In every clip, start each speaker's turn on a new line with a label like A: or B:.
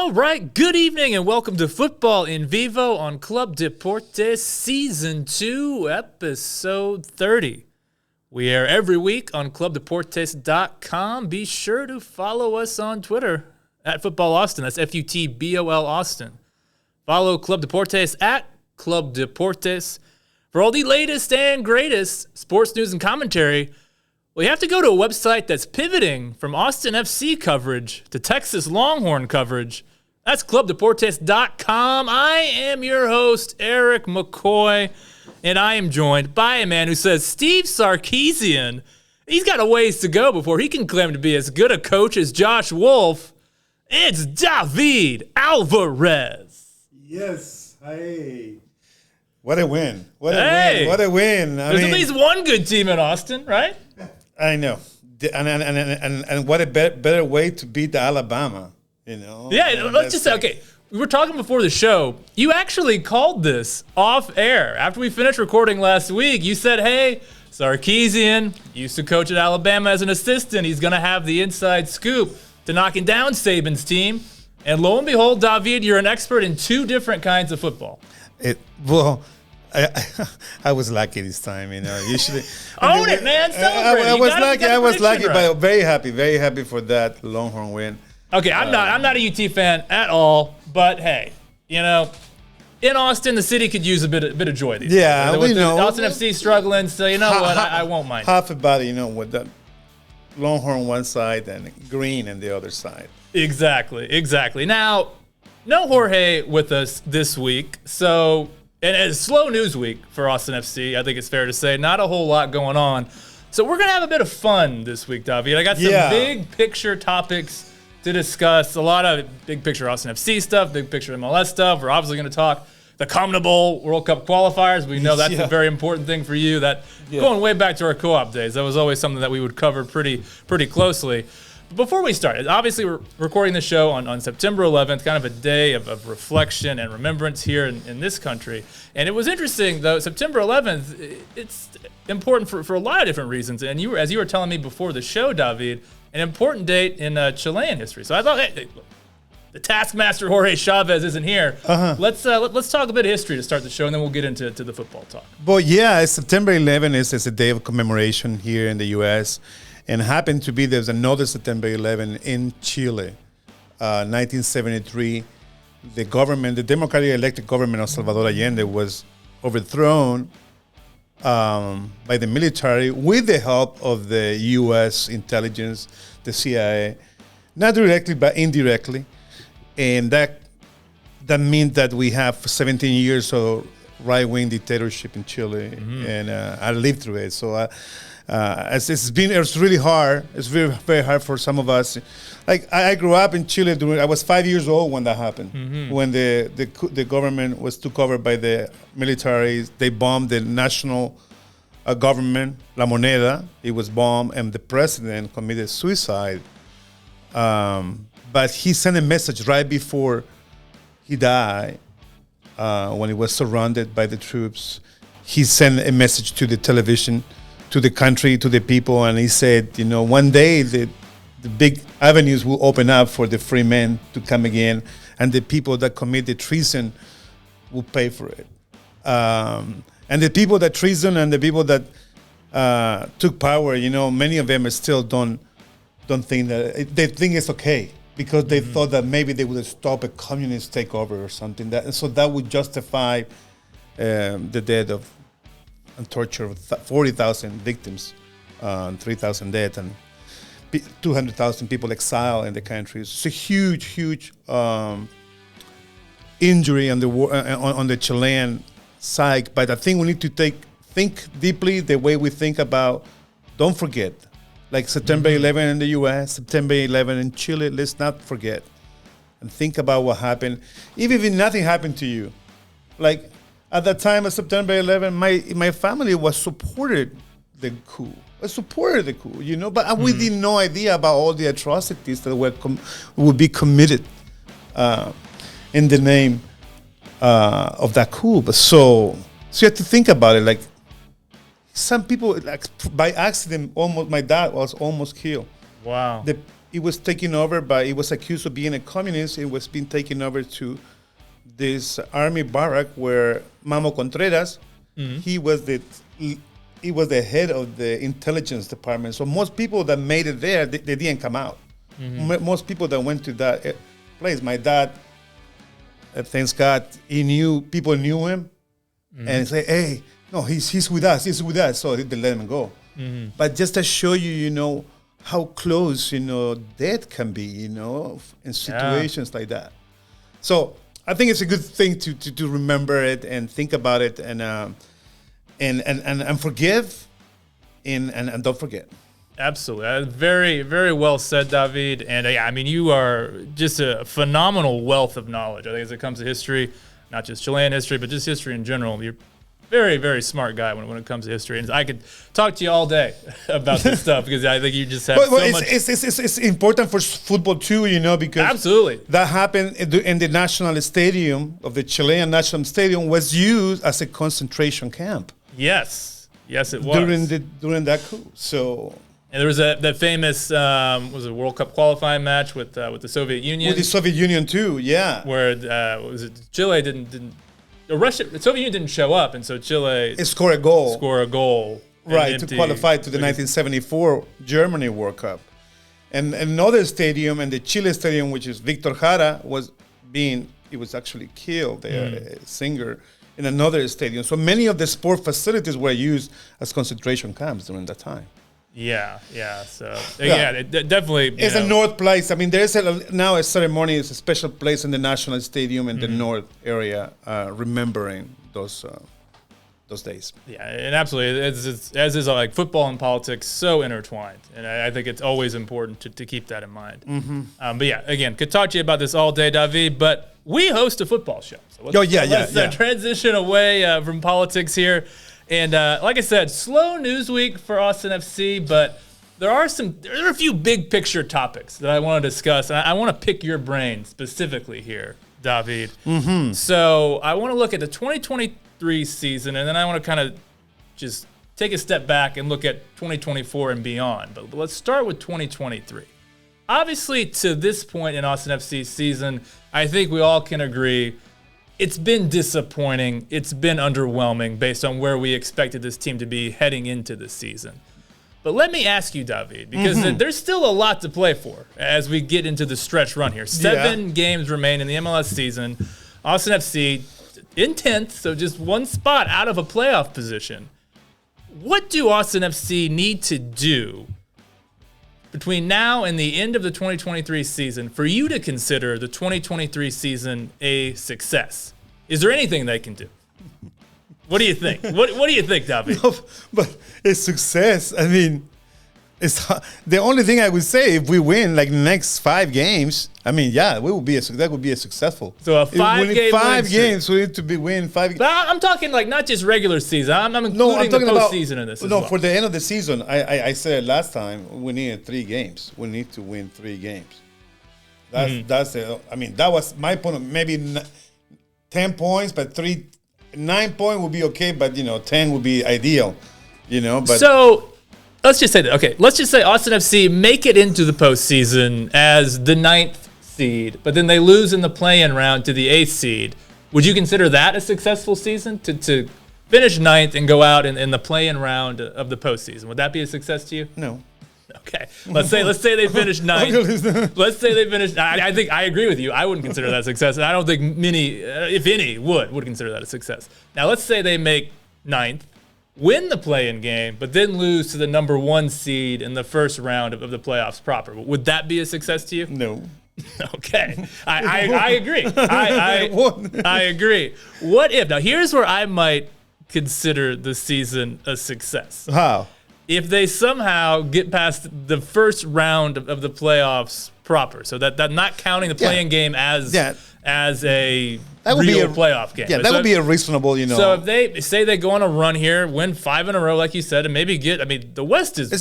A: All right, good evening and welcome to Futbol En Vivo on Club Deportes Season 2, Episode 30. We air every week on clubdeportes.com. Be sure to follow us on Twitter at Futbol Austin. That's Futbol Austin. Follow Club Deportes at Club Deportes. For all the latest and greatest sports news and commentary, well, you have to go to a website that's pivoting from Austin FC coverage to Texas Longhorn coverage. That's clubdeportes.com. I am your host, Eric McCoy, and I am joined by a man who says Steve Sarkisian, he's got a ways to go before he can claim to be as good a coach as Josh Wolf. It's David Alvarez.
B: Yes. Hey. What a win. What a
A: Hey.
B: win. What a win.
A: There's at least one good team in Austin, right?
B: I know. And what a better way to beat Alabama, you know?
A: Yeah,
B: And
A: let's just say, okay, we were talking before the show. You actually called this off air. After we finished recording last week, you said, hey, Sarkisian used to coach at Alabama as an assistant. He's going to have the inside scoop to knocking down Saban's team. And lo and behold, David, you're an expert in two different kinds of football.
B: I was lucky this time, you know. Usually,
A: Own it, man. Celebrate.
B: I was lucky,
A: right.
B: but very happy for that Longhorn win.
A: Okay, I'm not a UT fan at all, but hey, you know, in Austin, the city could use a bit of joy these days.
B: Yeah, we know.
A: Austin FC struggling, so you know what? I won't mind.
B: Half about it, you know, with the Longhorn one side and green on the other side.
A: Exactly. Now, no Jorge with us this week, so. And it's a slow news week for Austin FC, I think it's fair to say. Not a whole lot going on. So we're going to have a bit of fun this week, David. I got some big picture topics to discuss. A lot of big picture Austin FC stuff, big picture MLS stuff. We're obviously going to talk the CONMEBOL World Cup qualifiers. We know that's a very important thing for you. Going way back to our co-op days, that was always something that we would cover pretty closely. Before we start, obviously we're recording the show on September 11th, kind of a day of reflection and remembrance here in this country. And it was interesting, though, September 11th, it's important for a lot of different reasons. And as you were telling me before the show, David, an important date in Chilean history. So I thought, hey, the taskmaster Jorge Chavez isn't here. Let's talk a bit of history to start the show, and then we'll get into the football talk.
B: But yeah, September 11th is a day of commemoration here in the U.S., and happened to be there's another September 11 in Chile, 1973. The democratically elected government of Salvador Allende was overthrown by the military with the help of the U.S. intelligence, the CIA, not directly but indirectly, and that means that we have 17 years of right-wing dictatorship in Chile, and I lived through it. So. It's really hard. It's very, very hard for some of us. Like I grew up in Chile. I was 5 years old when that happened. When the government was took over by the military, they bombed the national government, La Moneda. It was bombed, and the president committed suicide. But he sent a message right before he died, when he was surrounded by the troops. He sent a message to the television, to the country, to the people, and he said, you know, one day the big avenues will open up for the free men to come again, and the people that commit the treason will pay for it. And the people that treason and the people that took power, you know, many of them still don't think that they think it's okay because they thought that maybe they would stop a communist takeover or something. And so that would justify the death of and torture of 40,000 victims, 3,000 dead, and 200,000 people exiled in the country. It's a huge injury on the Chilean side. But I think we need to think deeply the way we think about. Don't forget, like September 11 in the U.S., September 11 in Chile. Let's not forget, and think about what happened. Even if nothing happened to you, like. At that time of September 11, my family was supported the coup. I supported the coup, you know, but we had no idea about all the atrocities that would be committed in the name of that coup. But so you have to think about it. Like some people, like by accident, my dad was almost killed.
A: Wow.
B: it was taken over by, it was accused of being a communist. It was being taken over to this army barrack where Mamo Contreras, he was the head of the intelligence department. So most people that made it there, they didn't come out. Most people that went to that place, my dad, thanks God, people knew him, and say, hey, no, he's with us, so they let him go. But just to show you, how close, death can be, in situations like that. So I think it's a good thing to remember it and think about it and forgive and don't forget.
A: Absolutely. Very, very well said, David. And I mean, you are just a phenomenal wealth of knowledge. I think as it comes to history, not just Chilean history, but just history in general. You're very, very smart guy when it comes to history. And I could talk to you all day about this stuff because I think you just have so much.
B: It's important for football too, because
A: absolutely
B: that happened in the national stadium of the Chilean national stadium was used as a concentration camp.
A: Yes, it was
B: during that coup. So.
A: And there was that famous was a World Cup qualifying match with the Soviet Union.
B: With the Soviet Union too, yeah.
A: Where Chile didn't. The Soviet Union didn't show up, and so Chile
B: score a goal. Right, to qualify to the 1974 Germany World Cup. And another stadium, and the Chile stadium, which is Victor Jara, he was actually killed, a singer, in another stadium. So many of the sport facilities were used as concentration camps during that time.
A: Yeah. So, it definitely.
B: It's a north place. I mean, there's now a ceremony, it's a special place in the National Stadium in the north area, remembering those days.
A: Yeah, and absolutely. It's as is like football and politics, so intertwined. And I think it's always important to keep that in mind. But yeah, again, could talk to you about this all day, David, but we host a football show. So let's transition away from politics here. And like I said, slow news week for Austin FC, but there are a few big picture topics that I want to discuss. And I want to pick your brain specifically here, David. So I want to look at the 2023 season, and then I want to kind of just take a step back and look at 2024 and beyond. But let's start with 2023. Obviously, to this point in Austin FC's season, I think we all can agree it's been disappointing. It's been underwhelming based on where we expected this team to be heading into the season. But let me ask you, David, because there's still a lot to play for as we get into the stretch run here. 7 games remain in the MLS season. Austin FC in 10th, so just one spot out of a playoff position. What do Austin FC need to do between now and the end of the 2023 season for you to consider the 2023 season a success? Is there anything they can do? What do you think? What do you think, David?
B: No, but it's success. I mean, it's the only thing I would say if we win like the next 5 games. I mean, that would be a successful.
A: So a 5-game
B: 5 games, we need to win 5.
A: But I'm talking like not just regular season. I'm including the postseason in this.
B: For the end of the season, I said last time we needed 3 games. We need to win 3 games. That's it. I mean, that was my point. Maybe 10 points, but 9 points would be okay. But 10 would be ideal. But
A: so. Let's just say that. Okay, let's just say Austin FC make it into the postseason as the 9th seed, but then they lose in the play-in round to the 8th seed. Would you consider that a successful season to finish 9th and go out in the play-in round of the postseason? Would that be a success to you?
B: No.
A: Okay. Let's say they finish 9th. Let's say they finish. I think I agree with you. I wouldn't consider that a success, and I don't think many, if any, would consider that a success. Now let's say they make 9th. Win the play-in game, but then lose to the number 1 seed in the first round of the playoffs proper. Would that be a success to you?
B: No.
A: Okay. I agree. I agree. What if? Now, here's where I might consider the season a success.
B: How?
A: If they somehow get past the first round of the playoffs proper. So that not counting the play-in game as a real playoff game.
B: Yeah, that would be a reasonable,
A: So if they say they go on a run here, win 5 in a row, like you said, and maybe the West is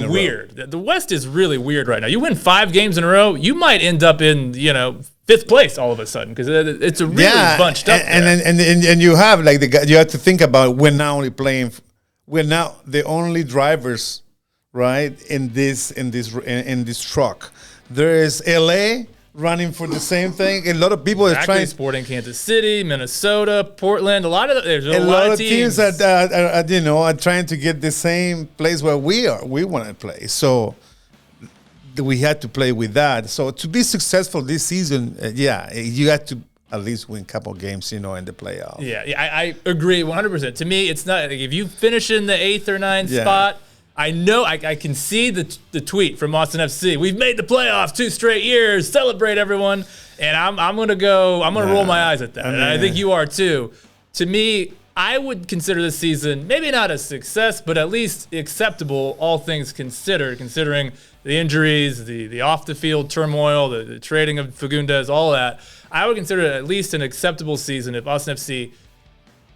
A: weird. The West is really weird right now. You win 5 games in a row, you might end up in 5th place all of a sudden because it's a really bunched up.
B: And you have you have to think about we're now the only drivers, right, in this truck. There is LA running for the same thing. A lot of people are trying.
A: Sporting Kansas City, Minnesota, Portland. There's a
B: lot
A: of
B: of teams that are trying to get the same place where we are. We want to play, so we had to play with that. So to be successful this season, you have to at least win a couple games, in the playoff.
A: Yeah, I agree 100%. To me, it's not like if you finish in the 8th or 9th spot. I know I can see the tweet from Austin FC. We've made the playoffs 2 straight years. Celebrate, everyone! And I'm gonna roll my eyes at that. And I think you are too. To me, I would consider this season maybe not a success, but at least acceptable, all things considered, considering the injuries, the off the field turmoil, the trading of Fagundes, all that. I would consider it at least an acceptable season if Austin FC,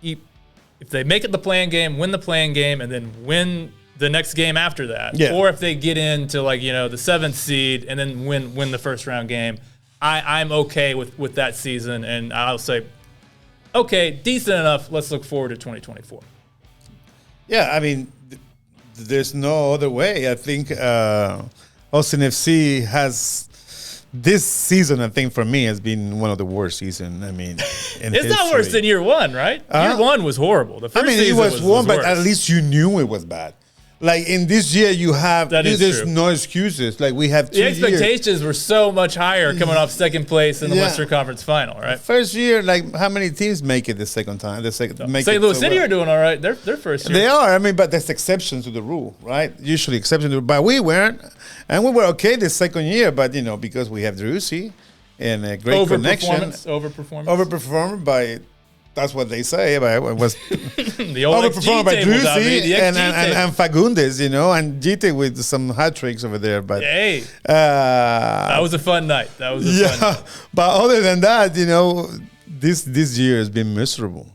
A: if they make it the play-in game, win the play-in game, and then win the next game after that, or if they get into the 7th seed and then win the first round game, I'm okay with that season, and I'll say, okay, decent enough. Let's look forward to 2024.
B: Yeah, I mean, there's no other way. I think Austin FC has this season. I think for me has been one of the worst seasons. I mean,
A: it's not worse than year one, right? Year one was horrible. The first
B: it was one, but
A: worse.
B: At least you knew it was bad. Like in this year, there's
A: true.
B: no excuses. Like we have 2 years.
A: The expectations were so much higher coming off second place in the Western Conference Final, right?
B: First year, like how many teams make it the second time? St.
A: Louis City are doing all right. Their first year.
B: They are. I mean, but there's exceptions to the rule, right? Usually exceptions to the rule. But we weren't. And we were okay the second year, but because we have Drusi and a great connection. Overperformed by. That's what they say. But it was
A: the old
B: overperformed by Drusi and Fagundes, and Gite with some hat tricks over there. But
A: hey, that was a fun night.
B: But other than that, this year has been miserable.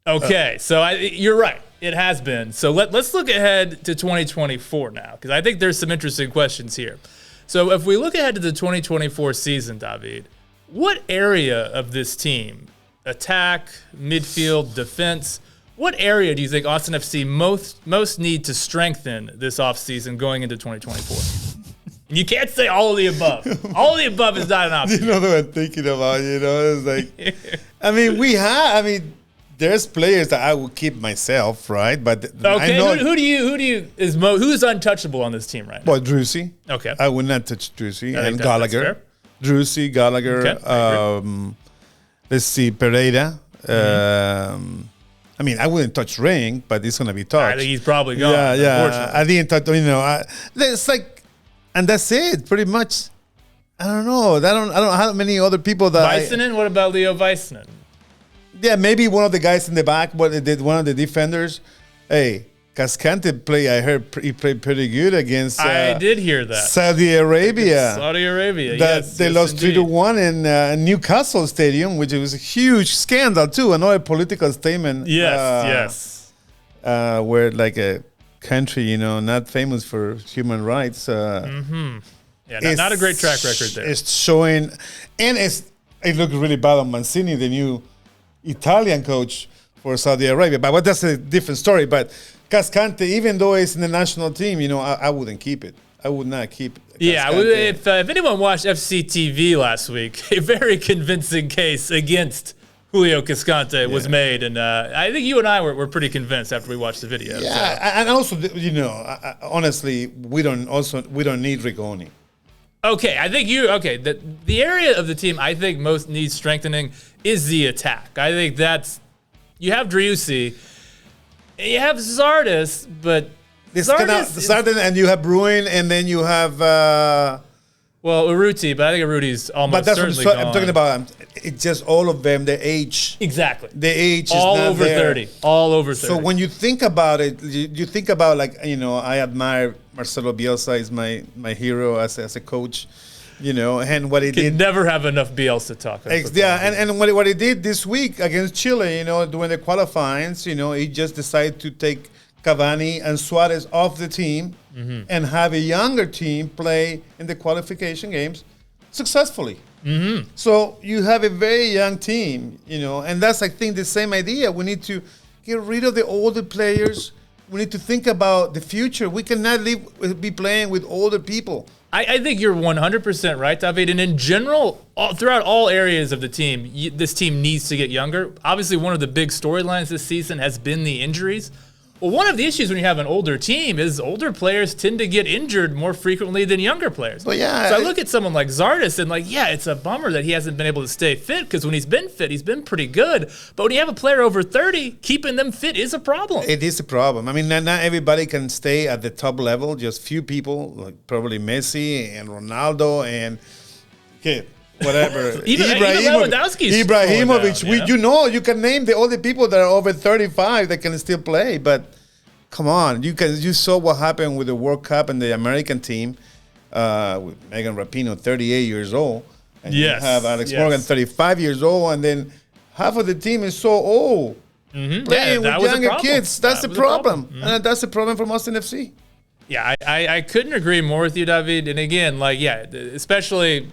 A: Okay, so you're right. It has been. So let's look ahead to 2024 now, because I think there's some interesting questions here. So if we look ahead to the 2024 season, David, what area of this team, attack, midfield, defense, what area do you think Austin FC most need to strengthen this offseason going into 2024? You can't say all of the above. All of the above is not an option.
B: You know what I'm thinking about, it's like, there's players that I will keep myself, right? But
A: okay, who's untouchable on this team right now?
B: Well, Drusi.
A: Okay.
B: I would not touch Drusi. And Gallagher. Drusi, Gallagher.
A: Okay.
B: Let's see, Pereira. I wouldn't touch Ring, but it's going to be touched.
A: I think he's probably gone.
B: Yeah. I didn't touch, it's like, and that's it, pretty much. I don't know. I don't know how many other people that.
A: Väisänen? What about Leo Väisänen?
B: Yeah, maybe one of the guys in the back, but one of the defenders. Hey, Cascante I heard he played pretty good against.
A: I did hear that.
B: Saudi Arabia. They lost 3-1 in Newcastle Stadium, which was a huge scandal too. Another political statement.
A: Yes.
B: Where like a country, not famous for human rights.
A: Yeah, not a great track record there.
B: It's showing, and it looked really bad on Mancini, the new Italian coach for Saudi Arabia. But that's a different story. But Cascante, even though it's in the national team, I wouldn't keep it. I would not keep it.
A: Yeah, if anyone watched FCTV last week, a very convincing case against Julio Cascante was made, and I think you and I were pretty convinced after we watched the video.
B: Yeah, so. And also, honestly, we don't need Rigoni.
A: Okay, I think the area of the team I think most needs strengthening is the attack. I think you have Driussi. You have Zardes, but
B: Zardes, and you have Bruin, and then you have
A: Urruti, but I think Urruti's almost certainly gone.
B: I'm talking about. It's just all of them. The age,
A: exactly.
B: The age
A: all
B: is not
A: over
B: there.
A: 30. All over 30.
B: So when you think about it, you think about I admire Marcelo Bielsa is my hero as a coach. And what he did.
A: Never have enough Bielsa talk.
B: And what he did this week against Chile, during the qualifyings, he just decided to take Cavani and Suarez off the team and have a younger team play in the qualification games successfully. Mm-hmm. So you have a very young team, and that's, I think, the same idea. We need to get rid of the older players. We need to think about the future. We cannot be playing with older people.
A: I think you're 100% right, David. And in general, throughout all areas of the team, this team needs to get younger. Obviously, one of the big storylines this season has been the injuries. Well, one of the issues when you have an older team is older players tend to get injured more frequently than younger players.
B: Well, yeah.
A: So I look at someone like Zardes and it's a bummer that he hasn't been able to stay fit, because when he's been fit, he's been pretty good. But when you have a player over 30, keeping them fit is a problem.
B: It is a problem. I mean, not everybody can stay at the top level. Just few people, like probably Messi and Ronaldo and whatever.
A: even Lewandowski's
B: Ibrahimovic.
A: down,
B: you can name all the people that are over 35 that can still play. But come on, you saw what happened with the World Cup and the American team with Megan Rapinoe, 38 years old, and you have Alex Morgan, 35 years old, and then half of the team is so old.
A: Mm-hmm.
B: Playing with younger kids. That's the problem.
A: Mm-hmm.
B: And that's the problem for Austin FC.
A: Yeah, I couldn't agree more with you, David. And again, especially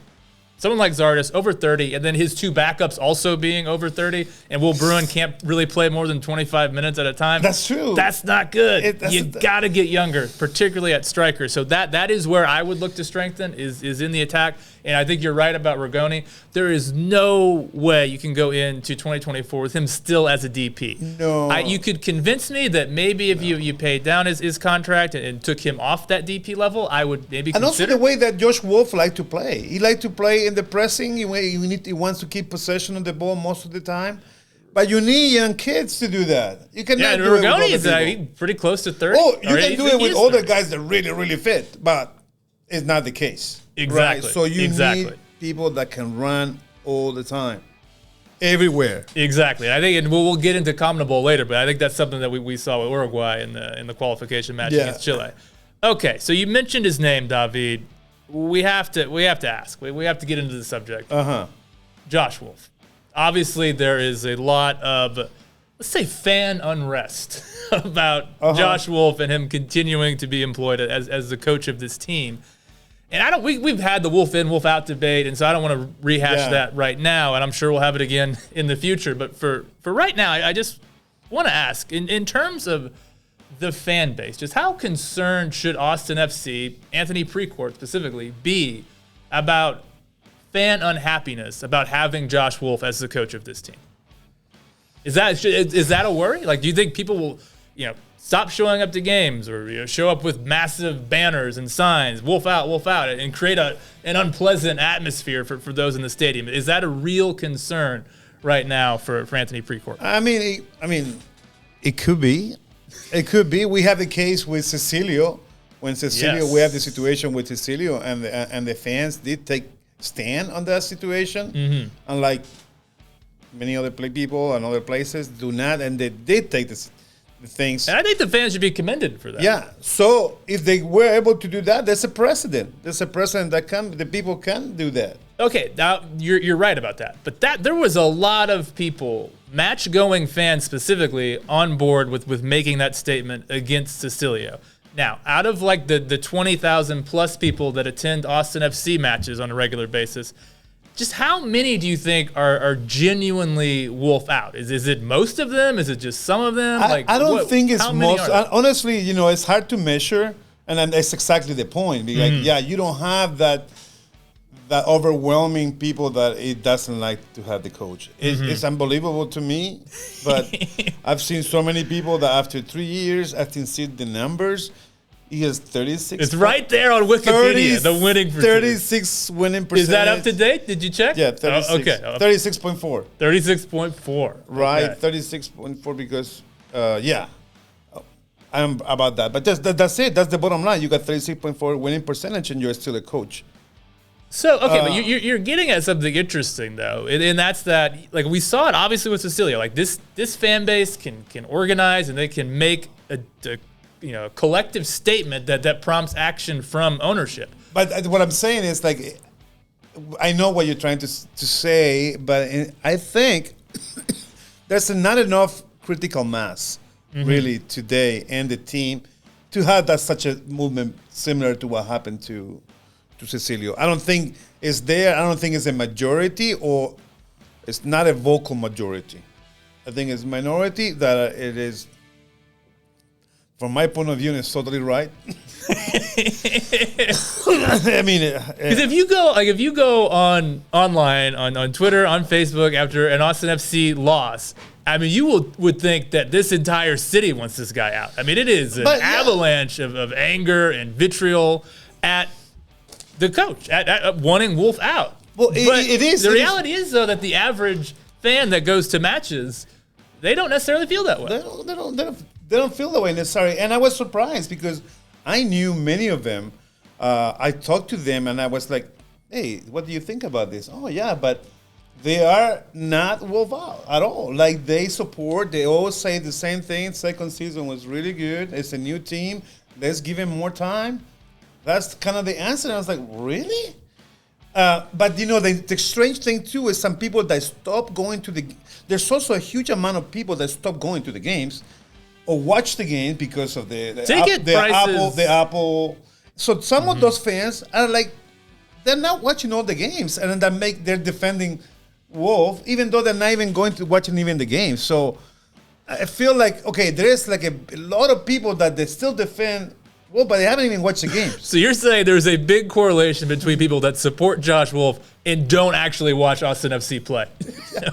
A: someone like Zardes, over 30, and then his two backups also being over 30, and Will Bruin can't really play more than 25 minutes at a time.
B: That's true.
A: That's not good. You got to get younger, particularly at striker. So that is where I would look to strengthen, is in the attack. And I think you're right about Rigoni. There is no way you can go into 2024 with him still as a DP.
B: No.
A: You could convince me that maybe if you paid down his contract and took him off that DP level, I would maybe consider.
B: And also the way that Josh Wolf liked to play. He liked to play in the pressing. He wants to keep possession of the ball most of the time. But you need young kids to do that. You cannot do it with
A: Rigoni
B: other
A: is
B: people.
A: pretty close to 30.
B: Oh, you can do it with older
A: 30.
B: guys that are really, really fit. But it's not the case.
A: Exactly.
B: Right? So you need people that can run all the time, everywhere.
A: Exactly. I think, and we'll get into CONMEBOL later, but I think that's something that we saw with Uruguay in the qualification match against Chile. Okay, so you mentioned his name, David. We have to ask. We have to get into the subject. Josh Wolf. Obviously, there is a lot of, let's say, fan unrest about Josh Wolf and him continuing to be employed as the coach of this team. And we've had the Wolf in, Wolf out debate, and so I don't want to rehash that right now, and I'm sure we'll have it again in the future. But for right now, I just want to ask, in terms of the fan base, just how concerned should Austin FC, Anthony Precourt specifically, be about fan unhappiness about having Josh Wolf as the coach of this team? Is that a worry? Like, do you think people will, stop showing up to games, or show up with massive banners and signs, Wolf out, and create an unpleasant atmosphere for those in the stadium? Is that a real concern right now for Anthony Precourt?
B: I mean, it could be. It could be. We have the case with Cecilio. When we have the situation with Cecilio, and the fans did take stand on that situation, unlike many other people and other places do not, and they did take the things.
A: And I think the fans should be commended for that.
B: Yeah. So if they were able to do that, there's a precedent. There's a precedent that the people can do that.
A: Okay, now you're right about that. But there was a lot of people, match-going fans specifically, on board with making that statement against Cecilio. Now, out of the 20,000 plus people that attend Austin FC matches on a regular basis, just how many do you think are genuinely Wolf out? Is it most of them? Is it just some of them?
B: I don't think it's most. Honestly, it's hard to measure, and that's exactly the point. You don't have that overwhelming people that it doesn't like to have the coach. It's unbelievable to me, but I've seen so many people that after 3 years, I can see the numbers. He has 36.
A: It's right there on Wikipedia, the winning percentage.
B: 36 winning percentage.
A: Is that up to date? Did you check?
B: Yeah, 36.
A: Okay.
B: 36.4.
A: 36.4.
B: Right,
A: okay.
B: 36.4 because, I'm about that. But that's it. That's the bottom line. You got 36.4 winning percentage and you're still a coach.
A: So, okay, but you're getting at something interesting, though, and that's that, we saw it obviously with Cecilio. This fan base can organize, and they can make a collective statement that prompts action from ownership.
B: But what I'm saying is, I know what you're trying to say, but I think there's not enough critical mass, really, today in the team to have such a movement similar to what happened to Cecilio. I don't think it's there. I don't think it's a majority, or it's not a vocal majority. I think it's minority that it is. From my point of view, it's totally right. I mean,
A: Because if you go online on Twitter, on Facebook after an Austin FC loss, I mean, you would think that this entire city wants this guy out. I mean, it is an avalanche of anger and vitriol at the coach, at wanting Wolf out.
B: Well, it is.
A: The reality is, though, that the average fan that goes to matches, they don't necessarily feel that way.
B: They don't feel that way necessarily. And I was surprised because I knew many of them. I talked to them and I was like, hey, what do you think about this? Oh, yeah, but they are not Wolf out at all. Like, they always say the same thing. Second season was really good. It's a new team. Let's give him more time. That's kind of the answer. And I was like, really? But, the strange thing, too, is some people that stop going to there's also a huge amount of people that stop going to the games or watch the game because of the Apple. So some of those fans are like, they're not watching all the games, and then they're defending Wolf, even though they're not even going to watching even the game. So I feel like, okay, there is like a lot of people that they still defend Wolf, but they haven't even watched the game.
A: So you're saying there's a big correlation between people that support Josh Wolf and don't actually watch Austin FC play.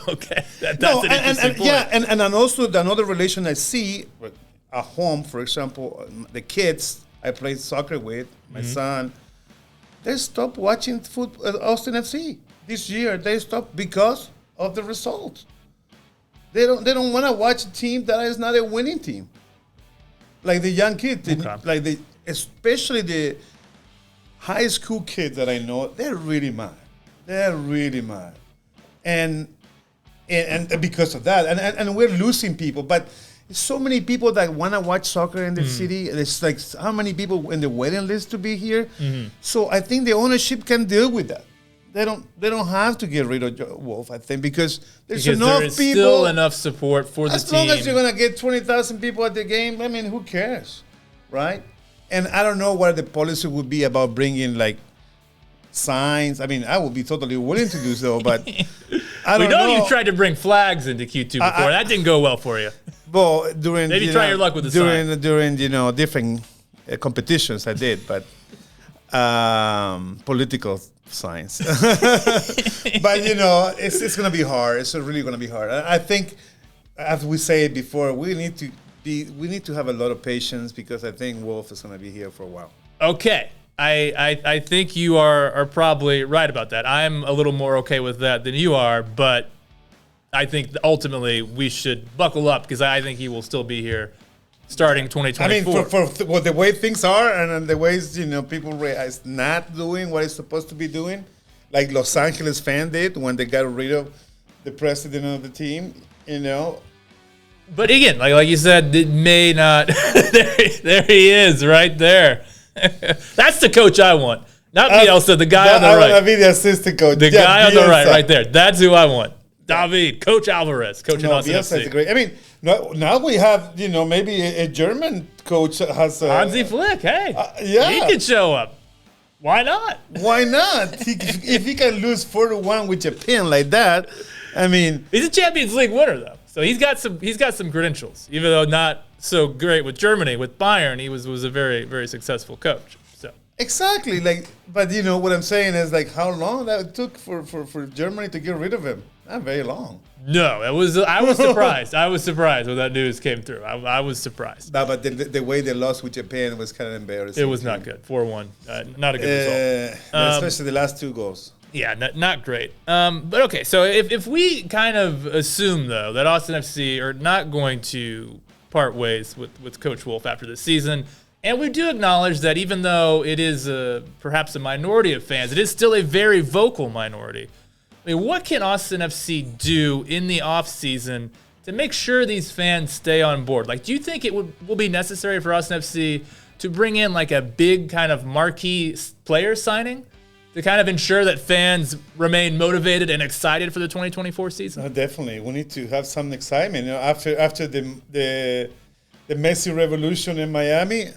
A: Okay, that's an interesting point.
B: Yeah, and also another relation I see at home, for example, the kids I play soccer with, my son, they stopped watching Austin FC this year. They stopped because of the results. They don't want to watch a team that is not a winning team. Like the young kids, especially the high school kids that I know, they're really mad. They're really mad, and because of that, and we're losing people. But so many people that want to watch soccer in the city. It's like how many people in the waiting list to be here. So I think the ownership can deal with that. They don't have to get rid of Wolf, I think, because enough
A: there is
B: people.
A: Still enough support for the team.
B: As long as you're gonna get 20,000 people at the game, I mean, who cares, right? And I don't know what the policy would be about bringing like signs. I mean, I would be totally willing to do so, but I don't know.
A: We know you tried to bring flags into Q2 before. That didn't go well for you.
B: Well,
A: maybe try your luck with the sign.
B: During different competitions, I did, but political signs. But it's going to be hard. It's really going to be hard. I think, as we said before, we need to have a lot of patience because I think Wolf is going to be here for a while.
A: Okay. I think you are probably right about that. I'm a little more okay with that than you are, but I think ultimately we should buckle up because I think he will still be here starting 2024.
B: I mean, for the way things are and the ways people realize not doing what it's supposed to be doing, like Los Angeles fan did when they got rid of the president of the team.
A: But again, like you said, it may not. there he is, right there. That's the coach I want. Not Bielsa, the guy on the right.
B: I want to be the assistant coach.
A: The guy on the right there. That's who I want. David, Coach Alvarez, coaching Austin FC.
B: Bielsa is great. I mean, now we have, maybe a German coach has
A: Hansi Flick. Hey, he could show up. Why not?
B: Why not? If he can lose 4-1 with Japan like that, I mean,
A: he's a Champions League winner though, so he's got some credentials. Even though not so great with Germany, with Bayern, he was a very, very successful coach. So
B: exactly, but what I'm saying is how long that took for Germany to get rid of him. Not very long.
A: No, I was surprised. I was surprised when that news came through. I was surprised.
B: No, but the way they lost with Japan was kind of embarrassing.
A: It was not good. 4-1. Not a good result.
B: Especially the last two goals.
A: Yeah, not great. But okay, so if we kind of assume, though, that Austin FC are not going to part ways with Coach Wolf after this season, and we do acknowledge that even though it is perhaps a minority of fans, it is still a very vocal minority. I mean, what can Austin FC do in the offseason to make sure these fans stay on board? Do you think it will be necessary for Austin FC to bring in a big kind of marquee player signing to kind of ensure that fans remain motivated and excited for the 2024 season?
B: Definitely. We need to have some excitement. After the Messi revolution in Miami.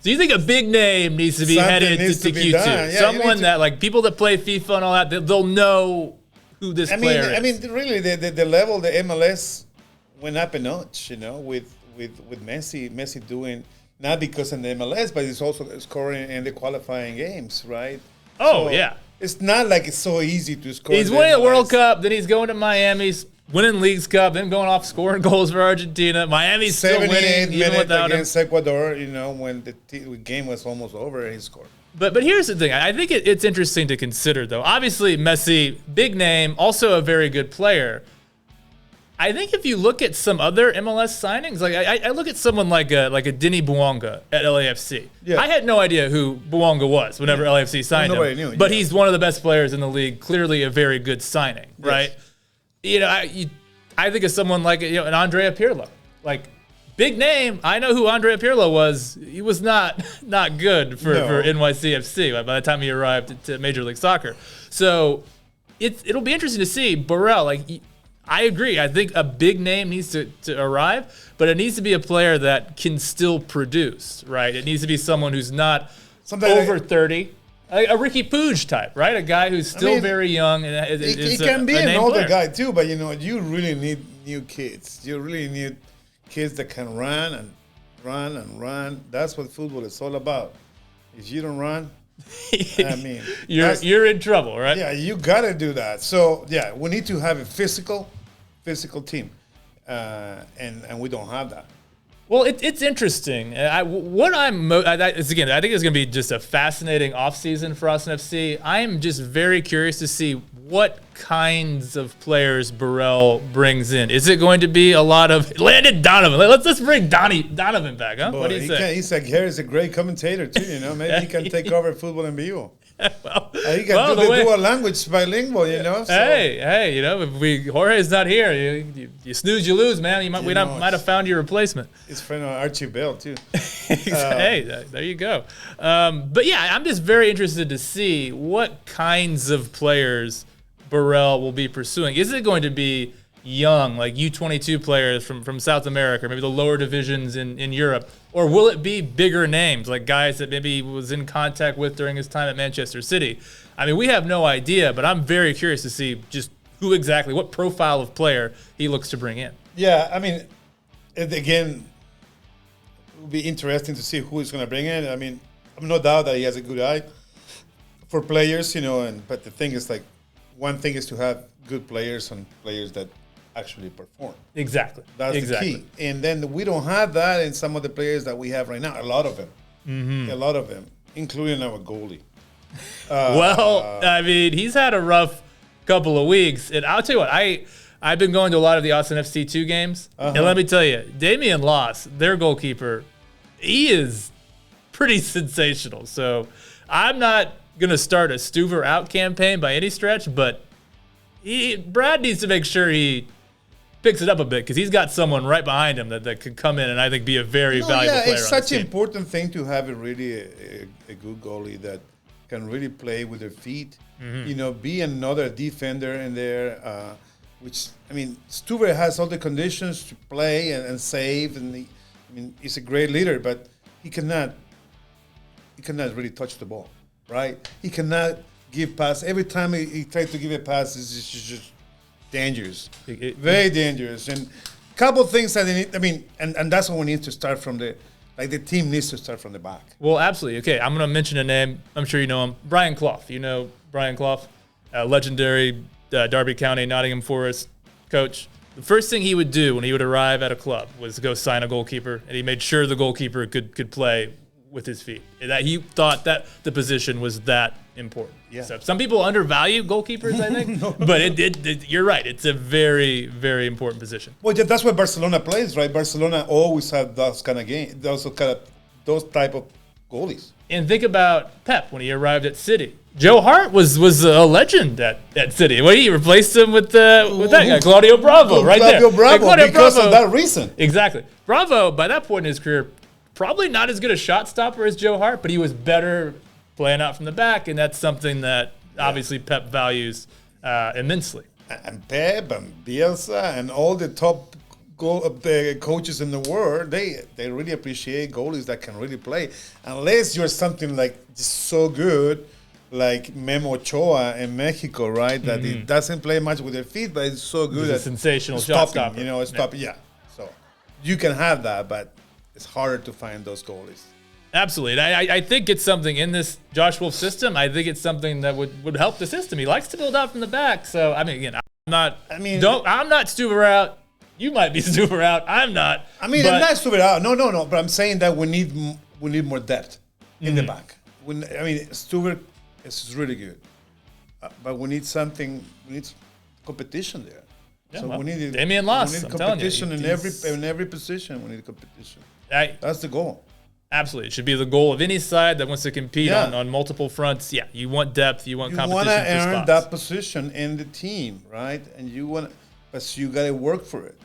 A: So you think a big name needs to be headed to Q2?
B: Yeah,
A: someone that, people that play FIFA and all that, they'll know who this player is.
B: I mean, really, the level of the MLS went up a notch, with Messi doing not because in the MLS, but he's also scoring in the qualifying games, right?
A: Oh,
B: So
A: yeah.
B: it's not like it's so easy to score.
A: He's
B: in
A: winning the
B: MLS.
A: World Cup, then he's going to Miami, he's winning Leagues Cup, then going off scoring goals for Argentina. Miami's still
B: 78
A: winning even
B: minutes
A: without him.
B: against Ecuador, when the game was almost over, he scored.
A: But here's the thing. I think it's interesting to consider, though. Obviously, Messi, big name, also a very good player. I think if you look at some other MLS signings, like I look at someone like a Denny Bouanga at LAFC.
B: Yeah.
A: I had no idea who Bouanga was whenever LAFC signed
B: nobody
A: him.
B: knew,
A: But
B: yeah.
A: he's one of the best players in the league. Clearly a very good signing, right? I think of someone like an Andrea Pirlo, like big name. I know who Andrea Pirlo was. He was not good for NYCFC by the time he arrived to Major League Soccer. So it'll be interesting to see Borrell. I agree. I think a big name needs to arrive, but it needs to be a player that can still produce, right? It needs to be someone who's not over 30. A Ricky Puig type, right? A guy who's still very young. And
B: He can be an older guy too, but you really need new kids. You really need kids that can run and run and run. That's what football is all about. If you don't run,
A: you're in trouble, right?
B: Yeah, you gotta do that. So yeah, we need to have a physical team, and we don't have that.
A: Well, it's interesting. I think it's going to be just a fascinating offseason for Austin FC. I am just very curious to see what kinds of players Borrell brings in. Is it going to be a lot of Landon Donovan? Let's bring Donovan back, huh?
B: Boy,
A: What do you say?
B: He's a great commentator too. Maybe he can take over Futbol En Vivo.
A: well,
B: He can do the dual language bilingual. So.
A: Hey, if Jorge's not here, you snooze, you lose, man. We might have found your replacement.
B: His friend Archie Bell too.
A: Hey, there you go. But yeah, I'm just very interested to see what kinds of players Borrell will be pursuing. Is it going to be young, like U22 players from South America, or maybe the lower divisions in Europe? Or will it be bigger names, like guys that maybe he was in contact with during his time at Manchester City? I mean, we have no idea, but I'm very curious to see just what profile of player he looks to bring in.
B: Yeah, I mean, again, it will be interesting to see who he's going to bring in. I mean, I'm no doubt that he has a good eye for players, but the thing is, one thing is to have good players and players that actually perform.
A: Exactly.
B: That's the key. And then we don't have that in some of the players that we have right now. A lot of them. Mm-hmm. A lot of them, including our goalie.
A: I mean, he's had a rough couple of weeks. And I'll tell you what, I've been going to a lot of the Austin FC 2 games. And let me tell you, Damian Loss, their goalkeeper, he is pretty sensational. So I'm not going to start a Stuver out campaign by any stretch, but Brad needs to make sure he picks it up a bit because he's got someone right behind him that could come in and I think be a very valuable player.
B: It's such an important thing to have a good goalie that can really play with their feet. Mm-hmm. Be another defender in there. Which Stuver has all the conditions to play and save, and he's a great leader, but he cannot really touch the ball, right? He cannot give pass. Every time he tries to give a pass, it's just dangerous, very dangerous. And a couple of things that they need. And that's what we need to start from the team needs to start from the back.
A: Well, absolutely. Okay, I'm going to mention a name. I'm sure you know him, Brian Clough. You know Brian Clough, legendary Derby County, Nottingham Forest coach. The first thing he would do when he would arrive at a club was go sign a goalkeeper, and he made sure the goalkeeper could play with his feet. That he thought that the position was that important. Yeah. So some people undervalue goalkeepers, I think, but you're right. It's a very, very important position.
B: Well, yeah, that's what Barcelona plays, right? Barcelona always have those kind of games, those type of goalies.
A: And think about Pep when he arrived at City. Joe Hart was a legend at City. Well, he replaced him with that guy, Claudio Bravo, right there.
B: Bravo, because of that reason.
A: Exactly. Bravo, by that point in his career, probably not as good a shot stopper as Joe Hart, but he was better playing out from the back, and that's something that obviously Pep values immensely.
B: And Pep and Bielsa and all the top coaches in the world, they really appreciate goalies that can really play. Unless you're something just so good, like Memo Ochoa in Mexico, right? That he doesn't play much with their feet, but it's so good
A: at
B: a
A: sensational shot stopper.
B: Stopping. Yeah. So you can have that, but it's harder to find those goalies.
A: Absolutely. And I think it's something in this Josh Wolf system. I think it's something that would help the system. He likes to build out from the back. So, I mean, again, I'm not Stuber out. You might be Stuber out. I'm not.
B: I'm not Stuber out. No. But I'm saying that we need more depth in the back. Stuber is really good. But we need something. We need competition there.
A: Yeah, so we need Damian Loss.
B: We need competition in every position. We need competition. That's the goal.
A: Absolutely, it should be the goal of any side that wants to compete on multiple fronts. Yeah, you want depth. You want competition. You want to
B: earn that position in the team, right? And but you got to work for it.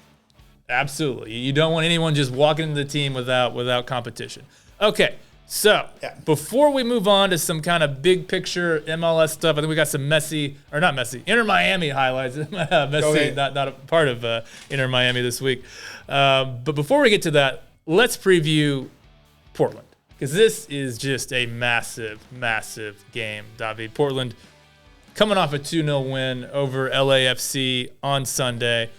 A: Absolutely, you don't want anyone just walking into the team without competition. Okay. So, before we move on to some kind of big picture MLS stuff, I think we got some Inter Miami highlights. Messi, not a part of Inter Miami this week. But before we get to that, let's preview Portland, because this is just a massive, massive game, David. Portland coming off a 2-0 win over LAFC on Saturday.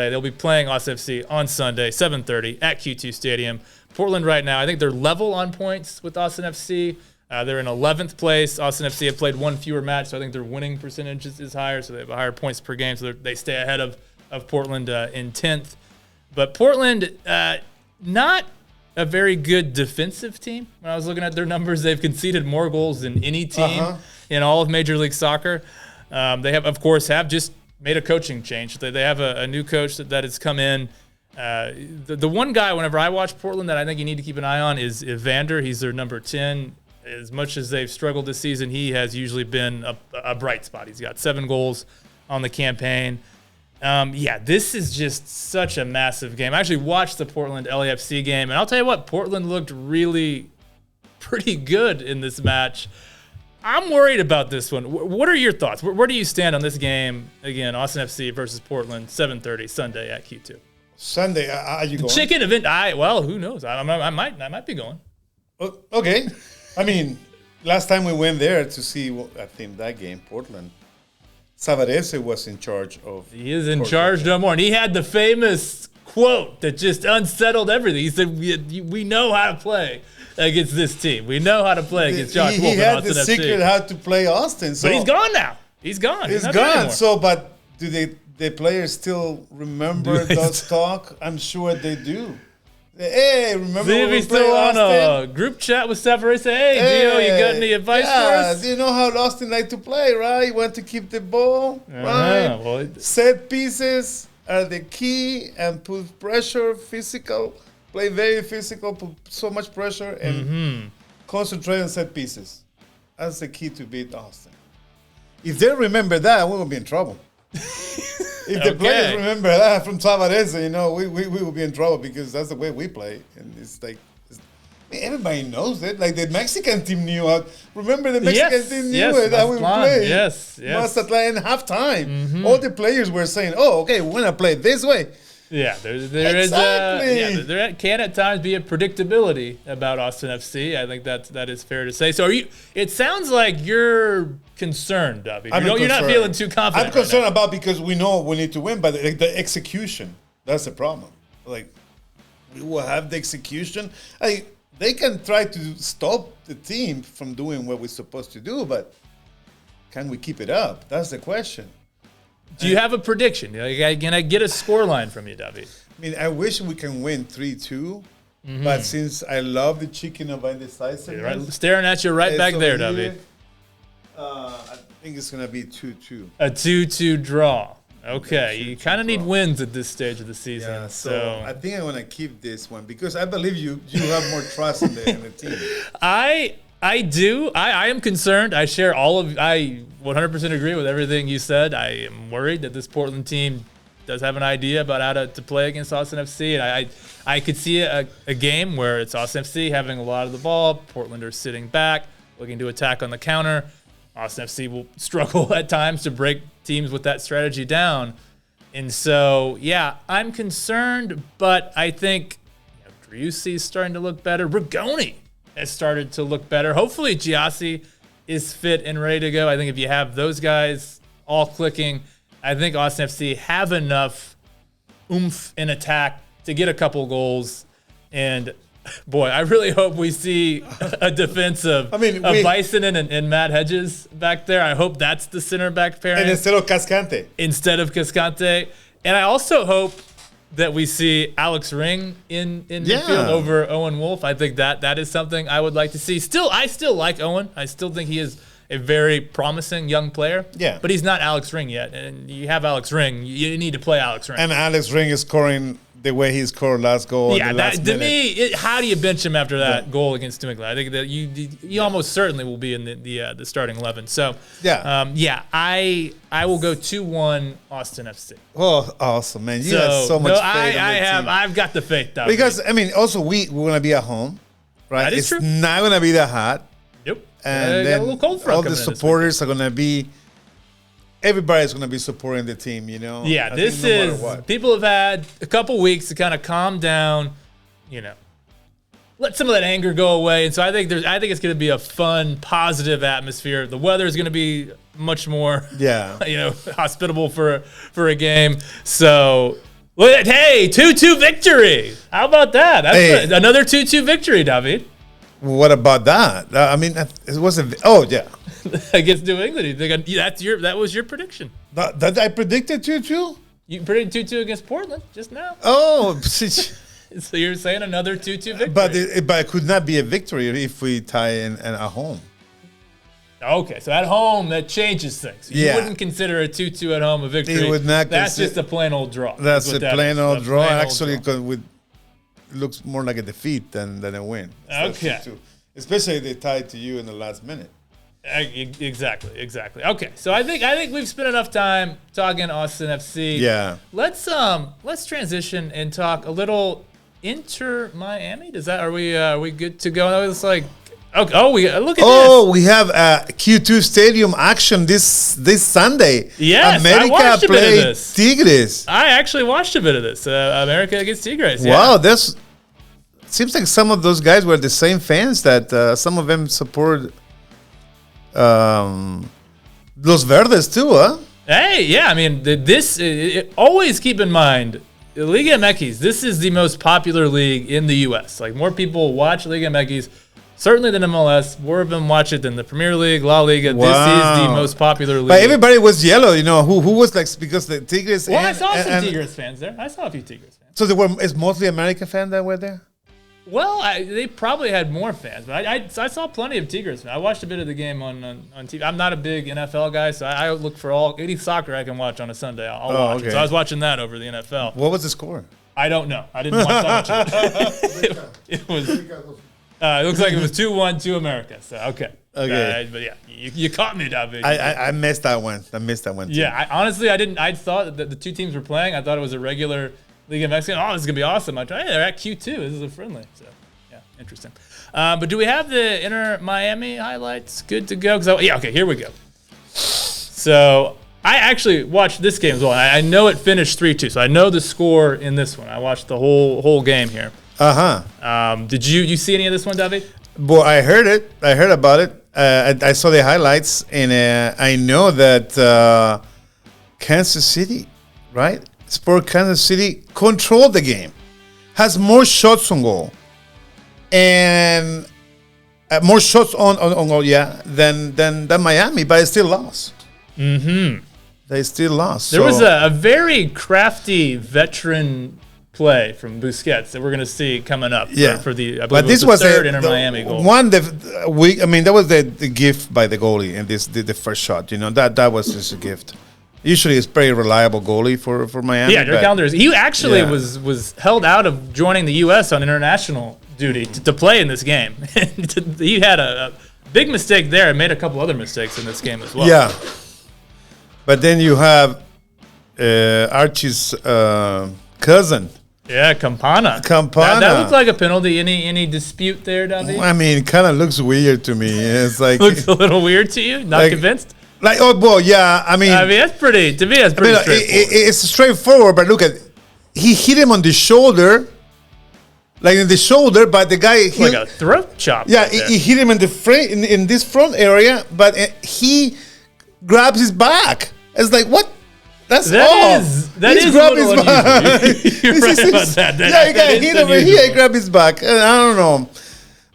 A: They'll be playing Austin FC on Sunday, 7:30 at Q2 Stadium. Portland right now, I think they're level on points with Austin FC. They're in 11th place. Austin FC have played one fewer match, so I think their winning percentage is higher, so they have a higher points per game, so they stay ahead of Portland in 10th. But Portland, not a very good defensive team. When I was looking at their numbers, they've conceded more goals than any team in all of Major League Soccer. They have, of course, just made a coaching change. They have a new coach that has come in. The one guy, whenever I watch Portland, that I think you need to keep an eye on is Evander. He's their number 10. As much as they've struggled this season, he has usually been a bright spot. He's got 7 goals on the campaign. This is just such a massive game. I actually watched the Portland LAFC game, and I'll tell you what, Portland looked really pretty good in this match. I'm worried about this one. What are your thoughts? Where do you stand on this game? Again, Austin FC versus Portland, 7:30 Sunday at Q2.
B: Sunday, are you going?
A: Chicken event. Who knows? I might be going.
B: Okay. Last time we went there to see, that game, Portland, Alvarez was in charge of.
A: He is in charge no more, and he had the famous quote that just unsettled everything. He said, "We know how to play against this team. We know how to play against Josh Wolf."
B: He had the secret how to play Austin. So
A: but he's gone now. He's gone.
B: He's gone. So, but do the players still remember those talk? I'm sure they do. Hey, remember
A: see if he's still on a group chat with Alvarez. Hey, Gio, you got any advice for us?
B: You know how Austin like to play, right? You want to keep the ball, right? Well, set pieces are the key, and put pressure, physical, play very physical, put so much pressure, and concentrate on set pieces. That's the key to beat Austin. If they remember that, we will be in trouble. If the players remember that from Alvarez, we will be in trouble, because that's the way we play. And it's like, everybody knows it. Like the Mexican team knew how. Remember the Mexican team knew it, how we play.
A: Yes.
B: Mazatlan in halftime. All the players were saying, "Oh, okay, we're gonna play this way."
A: Yeah, there can at times be a predictability about Austin FC. I think that is fair to say. So it sounds like you're concerned, David. You're not feeling too confident.
B: I'm concerned about, because we know we need to win, but the execution, that's the problem. Like, we will have the execution. They can try to stop the team from doing what we're supposed to do, but can we keep it up? That's the question.
A: Do you have a prediction? Can I get a scoreline from you, David?
B: I wish we can win 3-2, but since I love the chicken of indecisiveness,
A: staring at you right back there, David.
B: I think it's going to be 2-2.
A: A 2-2 draw. Okay, you kind of need wins at this stage of the season.
B: Yeah, so I think I want to keep this one, because I believe you have more trust in the team.
A: I do. I am concerned. I 100% agree with everything you said. I am worried that this Portland team does have an idea about how to play against Austin FC. And I could see a game where it's Austin FC having a lot of the ball. Portland are sitting back, looking to attack on the counter. Austin FC will struggle at times to break teams with that strategy down. And so, I'm concerned, but I think Driussi is starting to look better. Rigoni has started to look better. Hopefully Giassi is fit and ready to go. I think if you have those guys all clicking, I think Austin FC have enough oomph in attack to get a couple goals. And boy, I really hope we see a defense of Bison and Matt Hedges back there. I hope that's the center back pairing.
B: And instead of
A: Cascante. And I also hope that we see Alex Ring in midfield over Owen Wolf. I think that is something I would like to see. I still like Owen. I still think he is a very promising young player.
B: Yeah.
A: But he's not Alex Ring yet. And you have Alex Ring, you need to play Alex Ring.
B: And Alex Ring is scoring the way he scored last goal.
A: Yeah, to me, how do you bench him after that goal against New England? I think that you almost certainly will be in the starting 11. So I will go 2-1 Austin FC.
B: Oh, awesome, man! You have so much faith.
A: I've got the faith, David.
B: Because also we're gonna be at home, right?
A: That is true.
B: It's not gonna be that hot.
A: Yep.
B: And then
A: a little cold front
B: all the supporters are gonna be. Everybody's going to be supporting the team,
A: Yeah, people have had a couple weeks to kind of calm down, let some of that anger go away. And so I think it's going to be a fun, positive atmosphere. The weather is going to be much more, hospitable for a game. So, hey, 2-2 victory. How about that? That's another 2-2 victory, David.
B: What about that? It wasn't. Oh, yeah.
A: Against New England, that was your prediction.
B: That I predicted 2-2.
A: You predicted 2-2 against Portland just now.
B: Oh,
A: so you're saying another 2-2 victory?
B: But it could not be a victory if we tie in at home.
A: Okay, so at home that changes things. You wouldn't consider a 2-2 at home a victory.
B: It would not.
A: That's just a plain old draw.
B: That's a plain old draw. Actually, it looks more like a defeat than a win.
A: Okay.
B: Especially if they tied to you in the last minute.
A: Exactly. Okay, so I think we've spent enough time talking Austin FC.
B: Yeah.
A: Let's transition and talk a little Inter Miami. Are we good to go? It's like look at this.
B: We have Q2 Stadium action this Sunday.
A: Yes,
B: America
A: I watched a bit of this.
B: Tigres.
A: I actually watched a bit of this. America against Tigres.
B: Wow, this seems like some of those guys were the same fans that some of them support. Los Verdes too, huh?
A: Hey, yeah. Always keep in mind, Liga MX. This is the most popular league in the U.S. Like more people watch Liga MX, certainly than MLS. More of them watch it than the Premier League, La Liga. Wow. This is the most popular league.
B: But everybody was yellow, who was like because the Tigres.
A: Well, I saw some Tigres fans there. I saw a few Tigres fans.
B: So it's mostly American fans that were there.
A: Well, they probably had more fans, but I saw plenty of Tigres fans. I watched a bit of the game on TV. I'm not a big NFL guy, so I look for any soccer I can watch on a Sunday. I'll watch it. So I was watching that over the NFL.
B: What was the score?
A: I don't know. I didn't watch that much of it. It was. It looks like it was 2-1 to America. So okay. But yeah, you caught me, David.
B: I missed that one. Too.
A: Yeah, honestly, I didn't. I thought that the two teams were playing. I thought it was a regular Liga MX. Oh, this is gonna be awesome. I tried. Hey, they're at Q2. This is a friendly. So yeah, interesting. But do we have the Inter Miami highlights good to go? Okay, here we go. So I actually watched this game as well. I know it finished 3-2, so I know the score in this one. I watched the whole game here. Did you see any of this one, David?
B: Well, I heard it. I heard about it. I saw the highlights, and I know that Kansas City, right? Sport Kansas City controlled the game, has more shots on goal, and more shots on goal, than Miami, but they still lost.
A: Mm-hmm.
B: They still lost.
A: There was a very crafty veteran play from Busquets that we're going to see coming up for the. I believe this was the third Inter Miami goal.
B: That was the gift by the goalie in the first shot. That was just a gift. Usually, it's very reliable goalie for Miami.
A: Yeah, Dirk Calendars. He actually was held out of joining the U.S. on international duty to play in this game. He had a big mistake there and made a couple other mistakes in this game as well.
B: Yeah, but then you have Archie's cousin.
A: Yeah, Campana. That looked like a penalty. Any dispute there, David?
B: It kind of looks weird to me. It's like
A: looks a little weird to you. Not convinced.
B: That's
A: pretty. To me, that's pretty straightforward.
B: It's straightforward, but look he hit him on the shoulder, but the guy
A: like a throat chop.
B: Yeah, he hit him in the front in this front area, but he grabs his back. It's like what? That's
A: That
B: all.
A: that
B: He's
A: is
B: grabbed
A: a little
B: his back.
A: unusual. You're right about that.
B: Yeah, he got
A: that is
B: hit over
A: unusual.
B: here. He grabbed his back. And I don't know.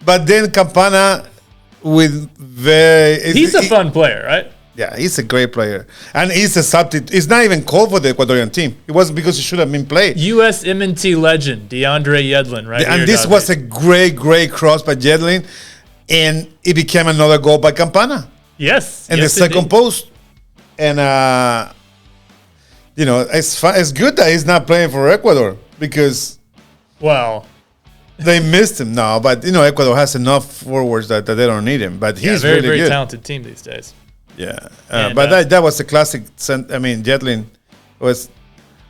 B: But then Campana with
A: He's a fun player, right?
B: Yeah, he's a great player. And he's a substitute. He's not even called for the Ecuadorian team. It wasn't because he should have been played.
A: U.S. M&T legend, DeAndre Yedlin, right?
B: And
A: here,
B: this
A: David.
B: was a great cross by Yedlin. And it became another goal by Campana.
A: Yes.
B: And
A: yes,
B: the second
A: indeed.
B: post. And, it's good that he's not playing for Ecuador because
A: Well,
B: they missed him now. But, Ecuador has enough forwards that they don't need him. But he's
A: very,
B: really
A: very
B: good.
A: talented team these days.
B: Yeah.
A: And,
B: But that was a classic. Yedlin was...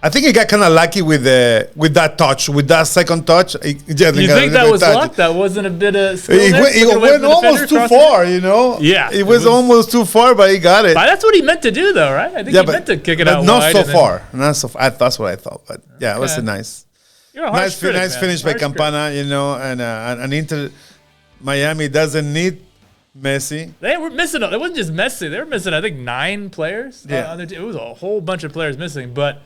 B: I think he got kind of lucky with that touch, with that second touch.
A: You think that was luck? That wasn't a bit of skill there?
B: He went almost too far, Yeah. It was almost too far, but he got it.
A: But that's what he meant to do, though, right? I think he meant to kick it out
B: not
A: wide.
B: so far. Not so far. That's what I thought. But yeah, it was a nice
A: You're a harsh critic, man.
B: finish by
A: Harsh critic.
B: Campana, and Inter Miami doesn't need Messi.
A: They were missing. It wasn't just Messi. They were missing, I think, 9 players.
B: Yeah.
A: On their team. It was a whole bunch of players missing. But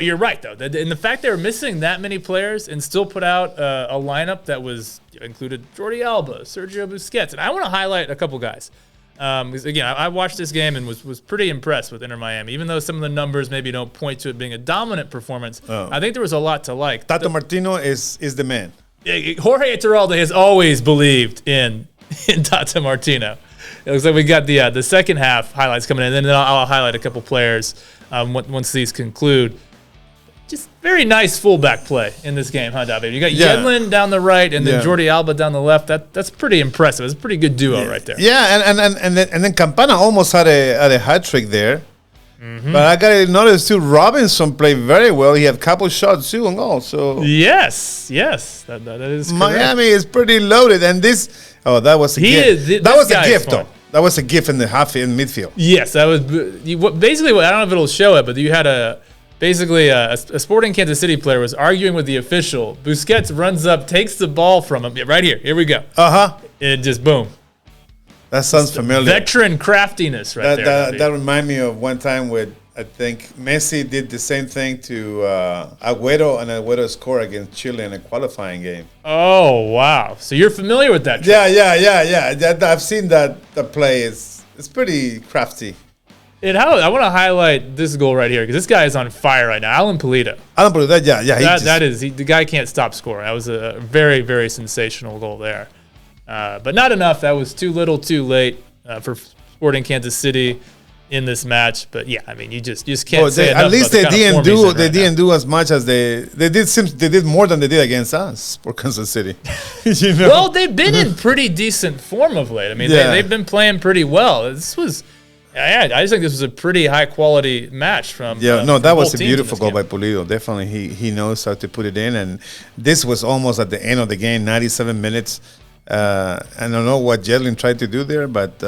A: you're right, though. And the fact they were missing that many players and still put out a lineup that included Jordi Alba, Sergio Busquets. And I want to highlight a couple guys. Because, again, I watched this game and was pretty impressed with Inter Miami. Even though some of the numbers maybe don't point to it being a dominant performance, I think there was a lot to like.
B: Tato Martino is the man.
A: Jorge Iturralde has always believed in Tata Martino. It looks like we got the second half highlights coming in, and then I'll highlight a couple players once these conclude. Just very nice fullback play in this game, huh, David? You got Yedlin down the right and then Jordi Alba down the left. That's pretty impressive. It's a pretty good duo right there.
B: Yeah, and then Campana almost had a hat trick there. Mm-hmm. But I got to notice too, Robinson played very well. He had a couple shots too on goal. So
A: yes, that is correct.
B: Miami is pretty loaded, and that was a gift. That was a gift, though. That was a gift in the midfield.
A: Yes, that was basically. I don't know if it'll show it, but you had a Sporting Kansas City player was arguing with the official. Busquets runs up, takes the ball from him. Yeah, right here. Here we go. And just boom.
B: That sounds familiar.
A: Veteran craftiness right there.
B: That reminds me of one time with, I think, Messi did the same thing to Agüero, and Agüero scored against Chile in a qualifying game.
A: Oh, wow. So you're familiar with that trick.
B: Yeah. I've seen that play. It's pretty crafty.
A: I want to highlight this goal right here because this guy is on fire right now. Alan Polito. The guy can't stop scoring. That was a very, very sensational goal there. But not enough. That was too little, too late for Sporting Kansas City in this match. But yeah, I mean, you just can't say enough.
B: At least
A: they
B: didn't do as much as they did. They did more than they did against us for Kansas City.
A: Well, they've been in pretty decent form of late. I mean, they've been playing pretty well. I just think this was a pretty high quality match from.
B: That was a beautiful goal by Pulido. Definitely, he knows how to put it in, and this was almost at the end of the game, 97 minutes. I don't know what Yedlin tried to do there, but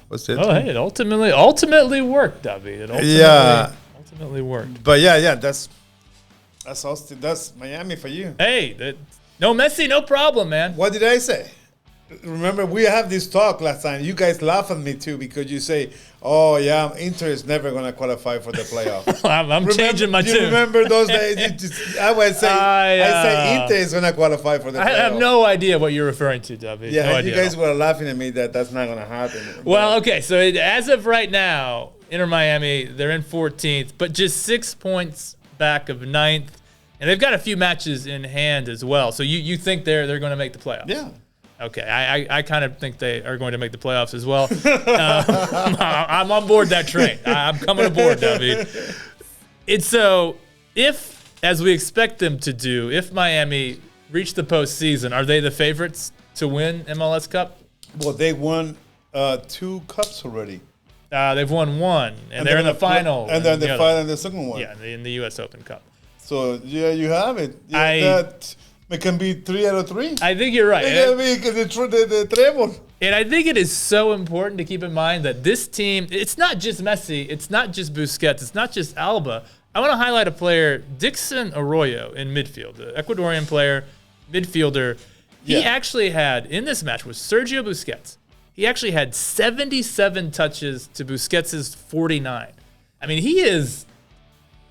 B: what's it?
A: Oh, hey, it ultimately worked, David. Ultimately worked.
B: But that's Austin. That's Miami for you.
A: Hey, no Messi, no problem, man.
B: What did I say? Remember, we have this talk last time. You guys laugh at me too because you say, "Oh yeah, Inter is never going to qualify for the playoff."
A: I'm changing my tune.
B: You remember those days? I would say, I say Inter is going to qualify for the playoff.
A: I have no idea what you're referring to, David.
B: Yeah,
A: no
B: you guys were laughing at me that's not going to happen.
A: Well, okay, so as of right now, Inter Miami, they're in 14th, but just 6 points back of 9th, and they've got a few matches in hand as well. So you think they're going to make the playoffs?
B: Yeah.
A: Okay, I kind of think they are going to make the playoffs as well. I'm on board that train. I'm coming aboard, David. If, as we expect them to do, if Miami reach the postseason, are they the favorites to win MLS Cup?
B: Well, they won 2 cups already.
A: They've won 1, and they're in the final.
B: And they're in the final in the second one.
A: Yeah, in the U.S. Open Cup.
B: So, you have it. It can be 3 out of 3.
A: I think you're right.
B: It can be the treble.
A: And I think it is so important to keep in mind that this team, it's not just Messi, it's not just Busquets, it's not just Alba. I want to highlight a player, Dixon Arroyo, in midfield, the Ecuadorian player, midfielder. He actually had, in this match with Sergio Busquets, he actually had 77 touches to Busquets' 49. I mean, he is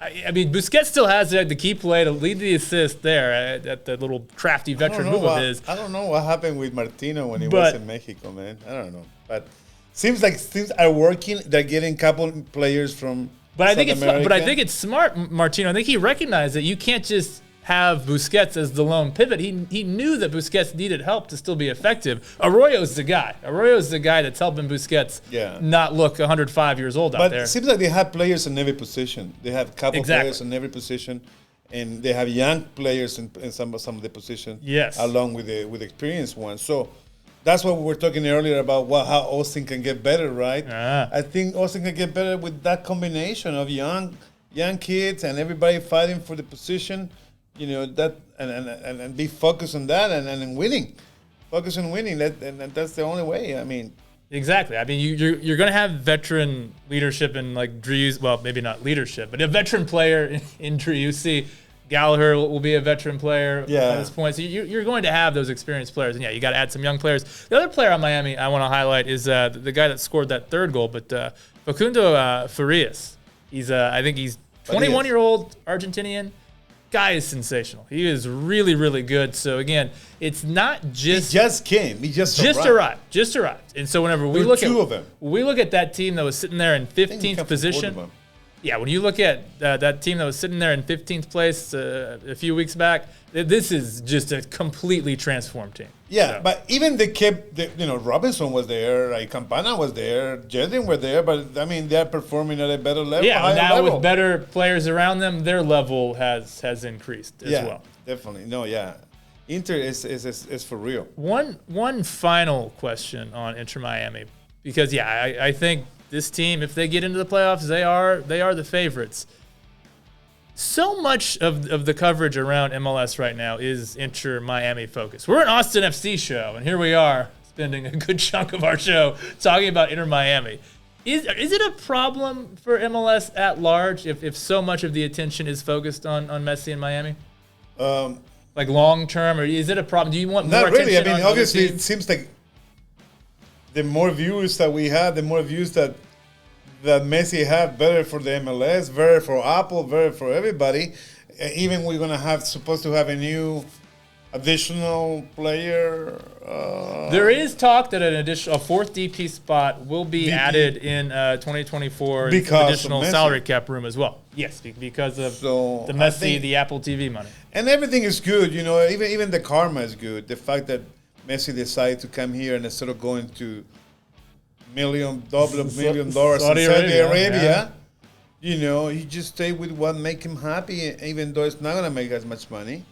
A: I mean, Busquets still has the key play to lead the assist there at the little crafty veteran move of his.
B: I don't know what happened with Martino when he was in Mexico, man. I don't know. But seems like things are working. They're getting a couple players from South America.
A: But I think it's smart, Martino. I think he recognized that you can't just have Busquets as the lone pivot. He knew that Busquets needed help to still be effective. Arroyo's the guy. Arroyo's the guy that's helping Busquets not look 105 years old out there.
B: But it seems like they have players in every position. They have a couple players in every position, and they have young players in some of the positions.
A: Yes,
B: along with the experienced ones. So that's what we were talking earlier about how Austin can get better, right? I think Austin can get better with that combination of young kids and everybody fighting for the position. You know that, and be focused on that, and winning, focus on winning. And that's the only way. I mean,
A: exactly. I mean, you're going to have veteran leadership in like Driussi. Well, maybe not leadership, but a veteran player in Driussi. Gallagher will be a veteran player at this point. So you're going to have those experienced players, and you got to add some young players. The other player on Miami I want to highlight is the guy that scored that third goal, but Facundo Farias. I think he's 21-year-old Argentinian. Guy is sensational. He is really, really good. So again, it's not just
B: he just came. He just
A: arrived. And so whenever we look at that team that was sitting there in 15th position, when you look at that team that was sitting there in 15th place a few weeks back, this is just a completely transformed team.
B: Yeah, so. But even they kept, Robinson was there, Campana was there, Jedin were there, but I mean they're performing at a better level.
A: Yeah, now with better players around them, their level has increased as well.
B: Definitely. No, yeah. Inter is for real.
A: One final question on Inter Miami, because I think this team, if they get into the playoffs, they are the favorites. So much of the coverage around MLS right now is Inter Miami focused. We're an Austin FC show, and here we are spending a good chunk of our show talking about Inter Miami. Is it a problem for MLS at large if so much of the attention is focused on Messi and Miami? Like long term, or is it a problem? Do you want more attention?
B: Not really. I mean, obviously, it seems like the more viewers that we have, the more views that Messi have, better for the MLS, better for Apple, better for everybody. Even we're gonna supposed to have a new additional player.
A: There is talk that a fourth DP spot will be added in 2024. Additional salary cap room as well. Yes, because of the Messi, the Apple TV money.
B: And everything is good, Even the karma is good. The fact that Messi decided to come here and instead of going to $1 million
A: Saudi
B: in Saudi Arabia, he just stayed with what make him happy, even though it's not gonna make as much money.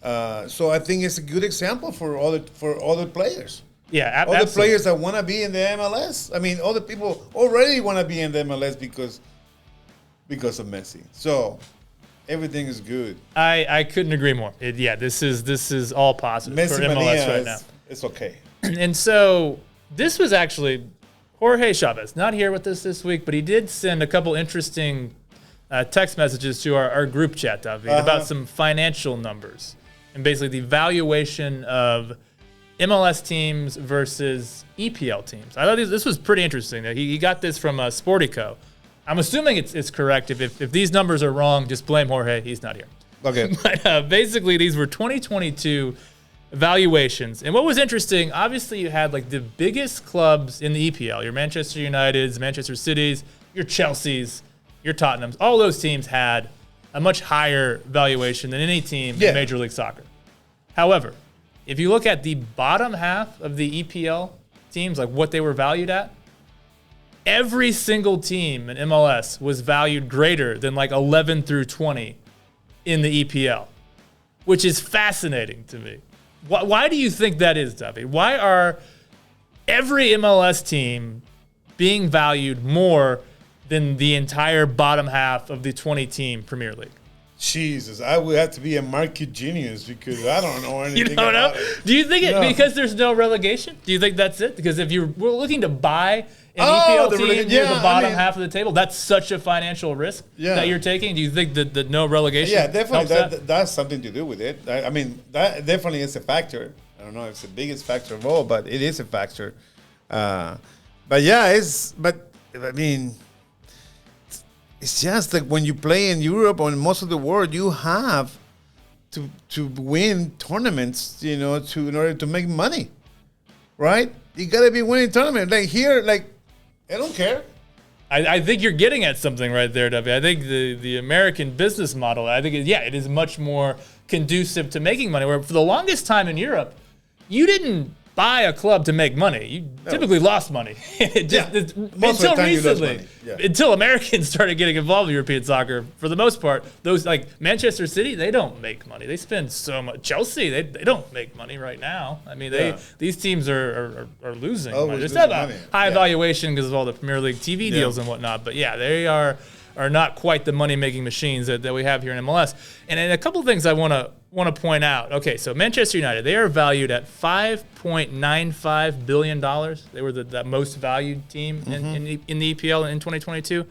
B: So I think it's a good example for all the players.
A: Yeah,
B: absolutely. All the players that want to be in the MLS. I mean, all the people already want to be in the MLS because of Messi. So everything is good.
A: I couldn't agree more. This is all positive
B: Messi
A: for MLS right now.
B: It's okay.
A: And so this was actually Jorge Chavez, not here with us this week, but he did send a couple interesting text messages to our group chat, David, about some financial numbers and basically the valuation of MLS teams versus EPL teams. I thought this was pretty interesting. He got this from Sportico. I'm assuming it's correct. If these numbers are wrong, just blame Jorge. He's not here.
B: Okay.
A: But basically, these were 2022 valuations. And what was interesting, obviously you had like the biggest clubs in the EPL, your Manchester Uniteds, Manchester Cities, your Chelseas, your Tottenhams. All those teams had a much higher valuation than any team in Major League Soccer. However, if you look at the bottom half of the EPL teams, like what they were valued at, every single team in MLS was valued greater than like 11 through 20 in the EPL, which is fascinating to me. Why do you think that is, Duffy? Why are every MLS team being valued more than the entire bottom half of the 20-team Premier League?
B: Jesus, I would have to be a market genius because I don't know anything
A: You don't know? Do you think because there's no relegation? Do you think that's it? Because if we're looking to buy an EPL team near the bottom half of the table, that's such a financial risk that you're taking. Do you think that no relegation?
B: Yeah, definitely. That's something to do with it. I mean, that definitely is a factor. I don't know if it's the biggest factor of all, but it is a factor. But I mean, it's just like when you play in Europe or in most of the world, you have to win tournaments, in order to make money, right? You gotta be winning tournaments. Like here, like I don't care.
A: I think you're getting at something right there, W. I think the American business model, I think, it is much more conducive to making money. Where for the longest time in Europe, you didn't buy a club to make money. You typically lost money. Until recently. Yeah. Until Americans started getting involved in European soccer, for the most part, those like Manchester City, they don't make money. They spend so much. Chelsea, they don't make money right now. I mean, these teams are losing money. They still have a high valuation because of all the Premier League TV deals and whatnot. But yeah, they are not quite the money-making machines that we have here in MLS. And a couple of things I want to point out. Okay, so Manchester United, they are valued at $5.95 billion. They were the most valued team in the EPL in 2022.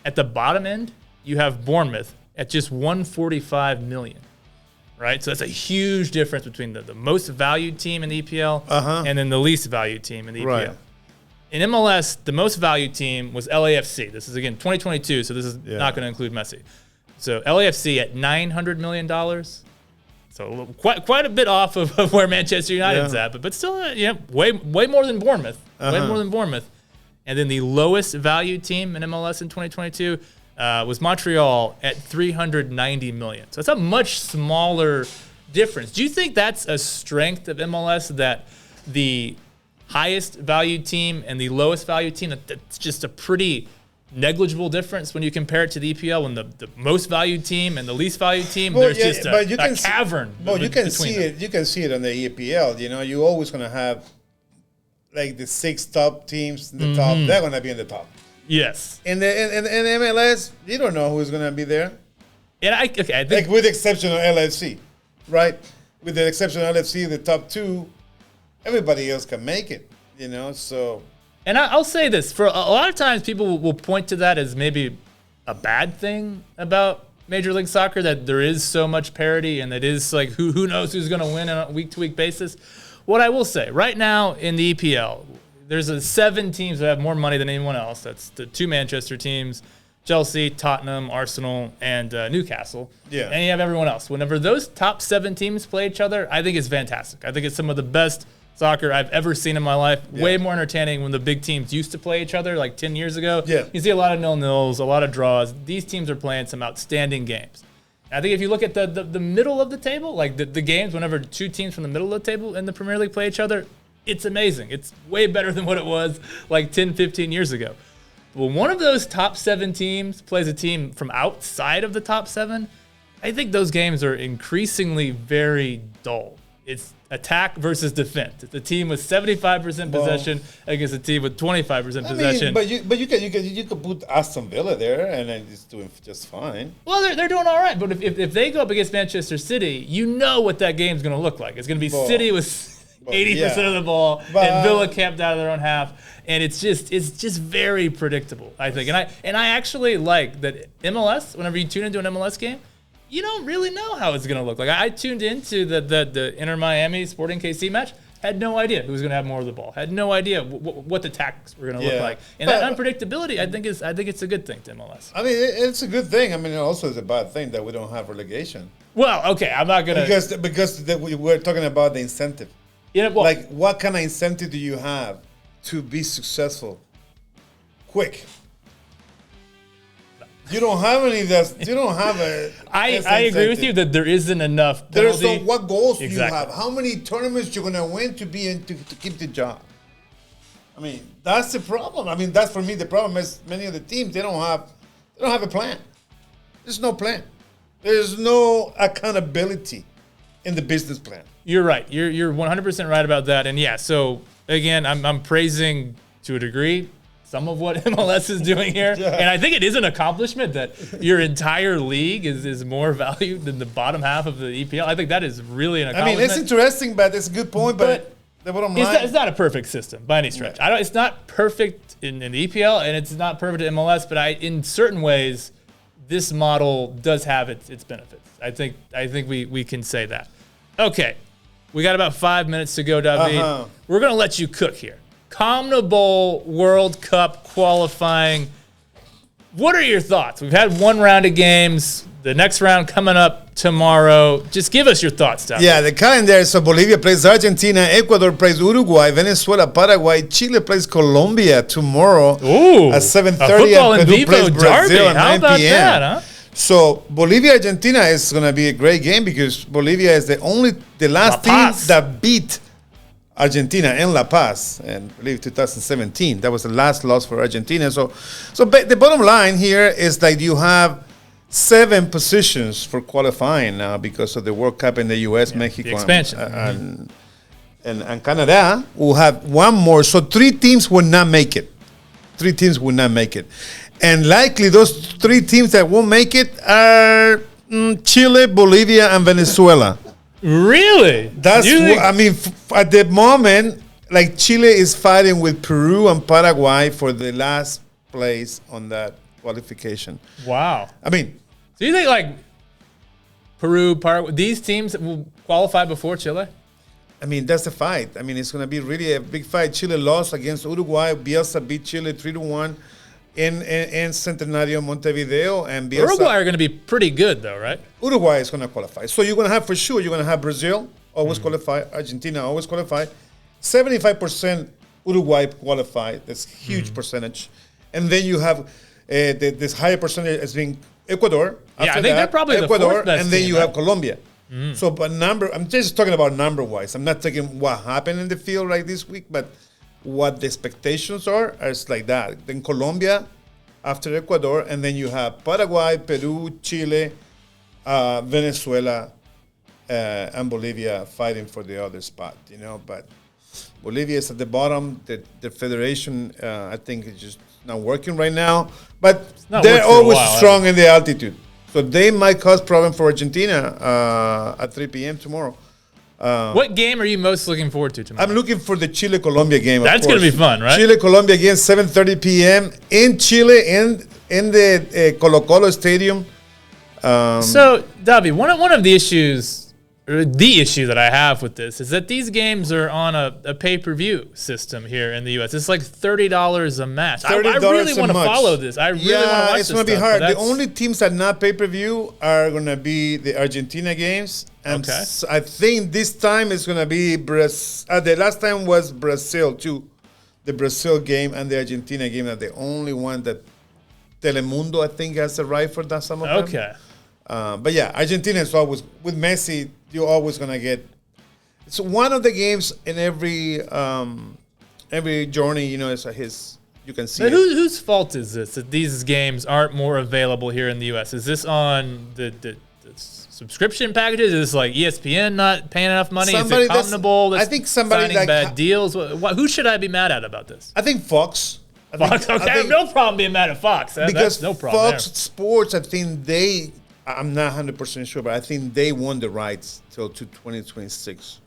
A: At the bottom end, you have Bournemouth at just $145 million. Right? So that's a huge difference between the most valued team in the EPL and then the least valued team in the EPL. Right. In MLS, the most valued team was LAFC. This is, again, 2022, so this is not going to include Messi. So LAFC at $900 million. So quite a bit off of where Manchester United's at, but still, way more than Bournemouth. Way more than Bournemouth. And then the lowest valued team in MLS in 2022 was Montreal at $390 million. So it's a much smaller difference. Do you think that's a strength of MLS, that the highest valued team and the lowest valued team, that's just a pretty negligible difference when you compare it to the EPL, when the most valued team and the least valued team, there's just a cavern.
B: Well, you can see it. You can see it on the EPL. You're always going to have like the 6 top teams in the top. They're going to be in the top.
A: Yes.
B: In MLS, you don't know who's going to be there.
A: And I think,
B: like with the exception of LFC, right? With the exception of LFC, the top 2, everybody else can make it. So.
A: And I'll say this, for a lot of times people will point to that as maybe a bad thing about Major League Soccer, that there is so much parity and that is like who knows who's going to win on a week-to-week basis. What I will say, right now in the EPL, there's 7 teams that have more money than anyone else. That's the 2 Manchester teams, Chelsea, Tottenham, Arsenal, and Newcastle. Yeah. And you have everyone else. Whenever those top 7 teams play each other, I think it's fantastic. I think it's some of the best soccer I've ever seen in my life. Way more entertaining when the big teams used to play each other like 10 years ago. Yeah. You see a lot of 0-0s, a lot of draws. These teams are playing some outstanding games. And I think if you look at the middle of the table, like the games, whenever 2 teams from the middle of the table in the Premier League play each other, it's amazing. It's way better than what it was like 10, 15 years ago. When one of those top 7 teams plays a team from outside of the top 7, I think those games are increasingly very dull. It's attack versus defense. It's a team with 75% possession against a team with 25% possession.
B: But you could put Aston Villa there and then it's doing just fine.
A: Well, they're doing all right. But if they go up against Manchester City, you know what that game's going to look like. It's going to be City with 80% of the ball and Villa camped out of their own half, and it's just very predictable, I think. And I actually like that MLS. Whenever you tune into an MLS game, you don't really know how it's going to look. Like I tuned into the Inter Miami Sporting KC match, had no idea who was going to have more of the ball, had no idea what the tactics were going to look like, and that unpredictability, I think it's a good thing to MLS.
B: I mean, it's a good thing. I mean, it also is a bad thing that we don't have relegation.
A: Well, okay, I'm not going
B: to because we're talking about the incentive. Like, what kind of incentive do you have to be successful quick? You don't have any. You don't have a.
A: I agree with you that there isn't enough penalty.
B: There's what goals do you have? How many tournaments you're gonna win to be in to keep the job? I mean, that's the problem. I mean, that's for me the problem is many of the teams they don't have a plan. There's no plan. There's no accountability in the business plan.
A: You're right. You're 100% right about that. And yeah, so again, I'm praising to a degree some of what MLS is doing here. And I think it is an accomplishment that your entire league is more valued than the bottom half of the EPL. I think that is really an accomplishment.
B: I mean, it's interesting, but it's a good point. But the bottom line,
A: it's not a perfect system by any stretch. It's not perfect in the EPL, and it's not perfect in MLS. But in certain ways, this model does have its benefits. I think we can say that. Okay, we got about 5 minutes to go, David. We're gonna let you cook here. CONMEBOL World Cup qualifying. what are your thoughts? We've had one round of games. The next round coming up tomorrow. Just give us your thoughts, Tom.
B: Yeah, the calendar. So Bolivia plays Argentina, Ecuador plays Uruguay, Venezuela, Paraguay, Chile plays Colombia tomorrow at 7:30,
A: Futbol En
B: and Peru
A: Vivo
B: plays Brazil
A: derby.
B: at 9
A: How about
B: p.m.
A: that, huh?
B: So Bolivia Argentina is going to be a great game because Bolivia is the last team that beat Argentina in La Paz, and I believe 2017. That was the last loss for Argentina. So the bottom line here is that you have 7 positions for qualifying now because of the World Cup in the U.S., Mexico,
A: the expansion,
B: and Canada will have one more. So 3 teams will not make it. 3 teams will not make it. And likely those 3 teams that won't make it are Chile, Bolivia, and Venezuela.
A: Really?
B: That's at the moment, like Chile is fighting with Peru and Paraguay for the last place on that qualification.
A: Wow.
B: I mean,
A: do you think like Peru, Paraguay, these teams will qualify before Chile?
B: I mean, that's the fight. I mean, it's going to be really a big fight. Chile lost against Uruguay. Bielsa beat Chile 3-1 in Centenario, Montevideo. And Bielsa,
A: Uruguay are going to be pretty good, though, right?
B: Uruguay is going to qualify. So you're going to have, for sure, you're going to have Brazil always qualify, Argentina always qualify. 75% Uruguay qualify. That's a huge percentage. And then you have this higher percentage as being Ecuador.
A: Yeah, I think they're probably
B: Ecuador,
A: the fourth best
B: and then
A: team,
B: you
A: right?
B: have Colombia. So, but I'm just talking about number-wise. I'm not taking what happened in the field like this week, but what the expectations are is like that. Then Colombia after Ecuador, and then you have Paraguay, Peru, Chile, Venezuela, and Bolivia fighting for the other spot, But Bolivia is at the bottom. The federation, I think, is just not working right now. But they're always strong in the altitude. So they might cause problem for Argentina at 3 p.m. tomorrow.
A: What game are you most looking forward to tomorrow?
B: I'm looking for the Chile-Colombia game.
A: That's going to be fun, right?
B: Chile-Colombia game, 7:30 p.m. in Chile, in the Colo-Colo Stadium.
A: So, Davi, one of the issues, or the issue that I have with this is that these games are on a pay-per-view system here in the U.S. It's like $30 a match. I really want to follow this. I really want to watch this.
B: It's going to be hard. The only teams that not pay-per-view are going to be the Argentina games. And I think this time it's going to be Brazil. The last time was Brazil, too. The Brazil game and the Argentina game are the only one that Telemundo, I think, has a right for that, some of them.
A: Okay.
B: But yeah, Argentina is always, with Messi, you're always going to get. It's one of the games in every journey, it's his. You can see.
A: Whose fault is this that these games aren't more available here in the U.S.? Is this on the subscription packages? Is this like ESPN not paying enough money? Is it Comnable?
B: I think somebody
A: signing bad deals. Who should I be mad at about this?
B: I think Fox.
A: Fox. I have no problem being mad at Fox.
B: Because
A: no problem
B: Fox Sports, I think I'm not 100% sure, but I think they won the rights till to 2026.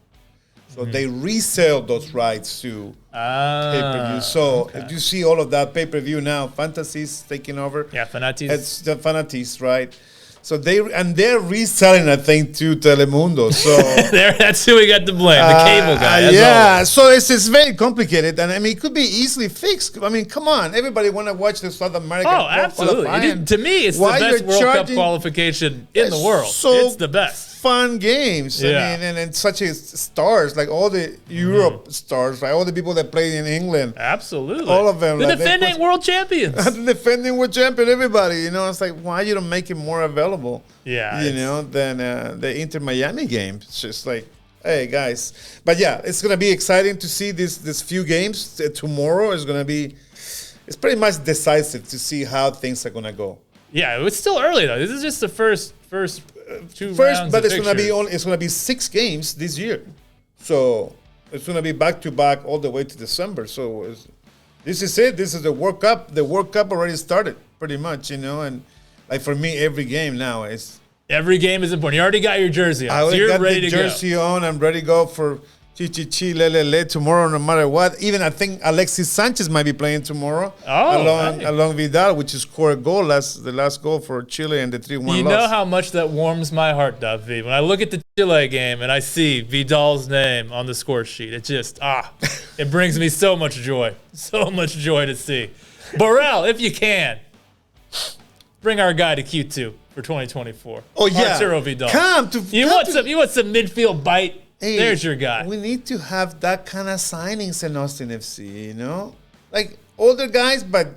B: So they resell those rights to pay-per-view. So if you see all of that pay-per-view now, Fantasy's taking over.
A: Yeah, Fanati's.
B: It's the Fanati's, right? So they're reselling, I think, to Telemundo. So
A: that's who we got to blame, the cable guy.
B: So it's very complicated, and I mean it could be easily fixed. I mean, come on, everybody want to watch the South American.
A: Oh, absolutely! To me, it's the best World Cup qualification in the world. It's the best.
B: Fun games. I mean, and such as stars, like all the Europe stars, right? All the people that played in England.
A: Absolutely.
B: All of them.
A: The defending world champions.
B: The defending world champion, everybody. It's like, why you don't make it more available?
A: Yeah.
B: Than the Inter Miami game. It's just like, hey, guys. But yeah, it's going to be exciting to see this few games. Tomorrow is going to be, it's pretty much decisive to see how things are going to go.
A: Yeah, it's still early, though. This is just the first two rounds.
B: But it's going to be 6 games this year, so it's going to be back to back all the way to December. So this is it. This is the World Cup. The World Cup already started, pretty much, and like for me, every game now is.
A: Every game is important. You already got your jersey on, so you're ready to go.
B: Jersey on. I'm ready to go for Chi Lele tomorrow, no matter what. Even I think Alexis Sanchez might be playing tomorrow along Vidal, which is scored a goal, the last goal for Chile and the 3-1 loss.
A: You know how much that warms my heart, David. When I look at the Chile game and I see Vidal's name on the score sheet, it just, it brings me so much joy. So much joy to see. Borrell, if you can, bring our guy to Q2 for 2024.
B: Oh yeah,
A: Arturo Vidal. You want some midfield bite?
B: Hey,
A: there's your guy.
B: We need to have that kind of signings in Austin FC. You know, like older guys, but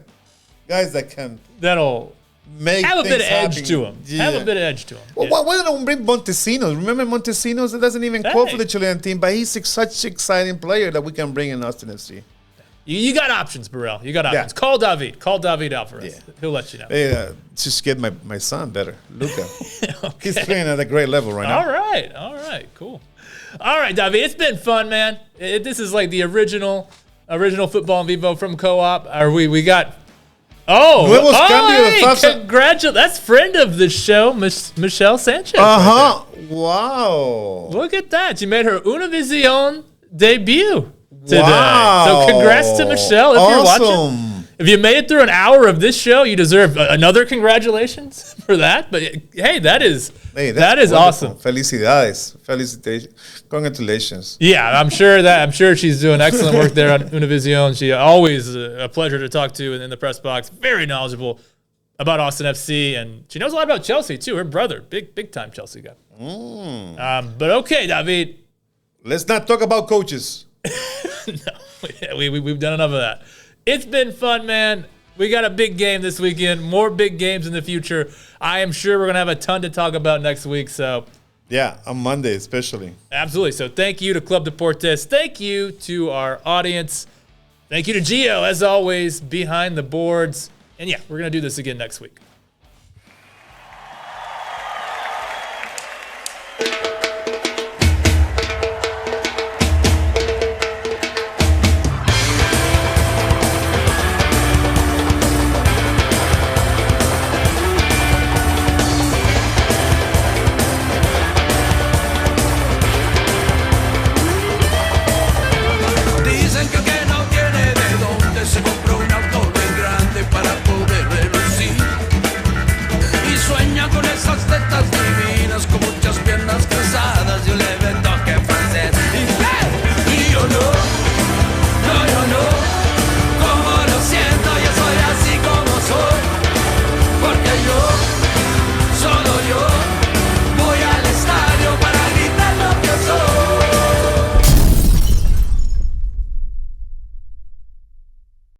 B: guys that can
A: have a bit of edge to him. Yeah. Have a bit of edge to him.
B: Well, why don't we bring Montesinos? Remember Montesinos? It doesn't even quote for the Chilean team, but he's such an exciting player that we can bring in Austin FC.
A: You got options, Burrell. You got options. Yeah. Call David. Call David Alvarez. Yeah. He'll let you know.
B: Hey, just get my son better, Luca. Okay. He's playing at a great level right now.
A: All right, cool. All right, David, it's been fun, man. This is like the original Futbol En Vivo from Co-op. We got... congratulations. That's friend of the show, Michelle Sanchez.
B: Uh-huh. Right, wow.
A: Look at that. You made her Univision debut today. Wow. So congrats to Michelle if you're watching. If you made it through an hour of this show, you deserve another congratulations for that. But hey, that is awesome.
B: Felicidades. Congratulations.
A: Yeah, I'm sure she's doing excellent work there on Univision. She always a pleasure to talk to in the press box. Very knowledgeable about Austin FC, and she knows a lot about Chelsea too. Her brother, big time Chelsea guy. But okay, David.
B: Let's not talk about coaches.
A: No, we've done enough of that. It's been fun, man. We got a big game this weekend. More big games in the future. I am sure we're going to have a ton to talk about next week. So,
B: yeah, on Monday especially.
A: Absolutely. So thank you to Club Deportes. Thank you to our audience. Thank you to Gio, as always, behind the boards. And yeah, we're going to do this again next week.